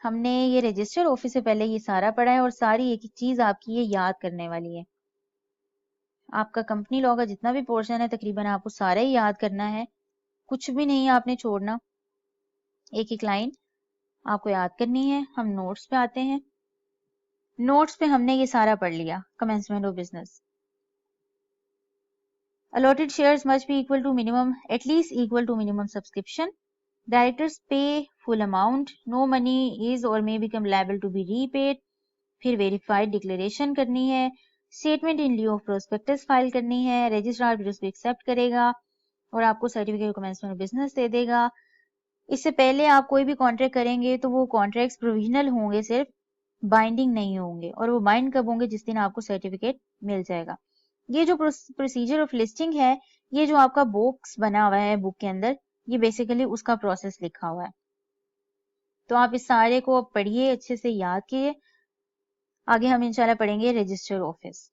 हमने ये रजिस्टर ऑफिस से पहले ये सारा पढ़ा है और सारी एक एक चीज आपकी ये याद करने वाली है। आपका कंपनी लॉ का जितना भी पोर्शन है तकरीबन आपको सारा ही याद करना है, कुछ भी नहीं आपने छोड़ना। एक एक लाइन आपको याद करनी है। हम नोट्स पे आते हैं। नोट्स पे हमने ये सारा पढ़ लिया, commencement of business. Allotted shares must be equal to minimum, at least equal to minimum subscription. Directors pay full amount. No money is or may become liable to be repaid. फिर verified declaration करनी है। Statement in lieu of prospectus file करनी है। Registrar फिर उसको accept करेगा और आपको certificate of commencement of business दे देगा। इससे पहले आप कोई भी कॉन्ट्रैक्ट करेंगे तो वो कॉन्ट्रैक्ट्स प्रोविजनल होंगे, सिर्फ बाइंडिंग नहीं होंगे। और वो बाइंड कब होंगे, जिस दिन आपको सर्टिफिकेट मिल जाएगा। ये जो प्रोसीजर ऑफ लिस्टिंग है, ये जो आपका बॉक्स बना हुआ है बुक के अंदर, ये बेसिकली उसका प्रोसेस लिखा हुआ है। तो आप इस सारे को पढ़िए, अच्छे से याद कीजिए। आगे हम इंशाल्लाह पढ़ेंगे रजिस्टर ऑफिस।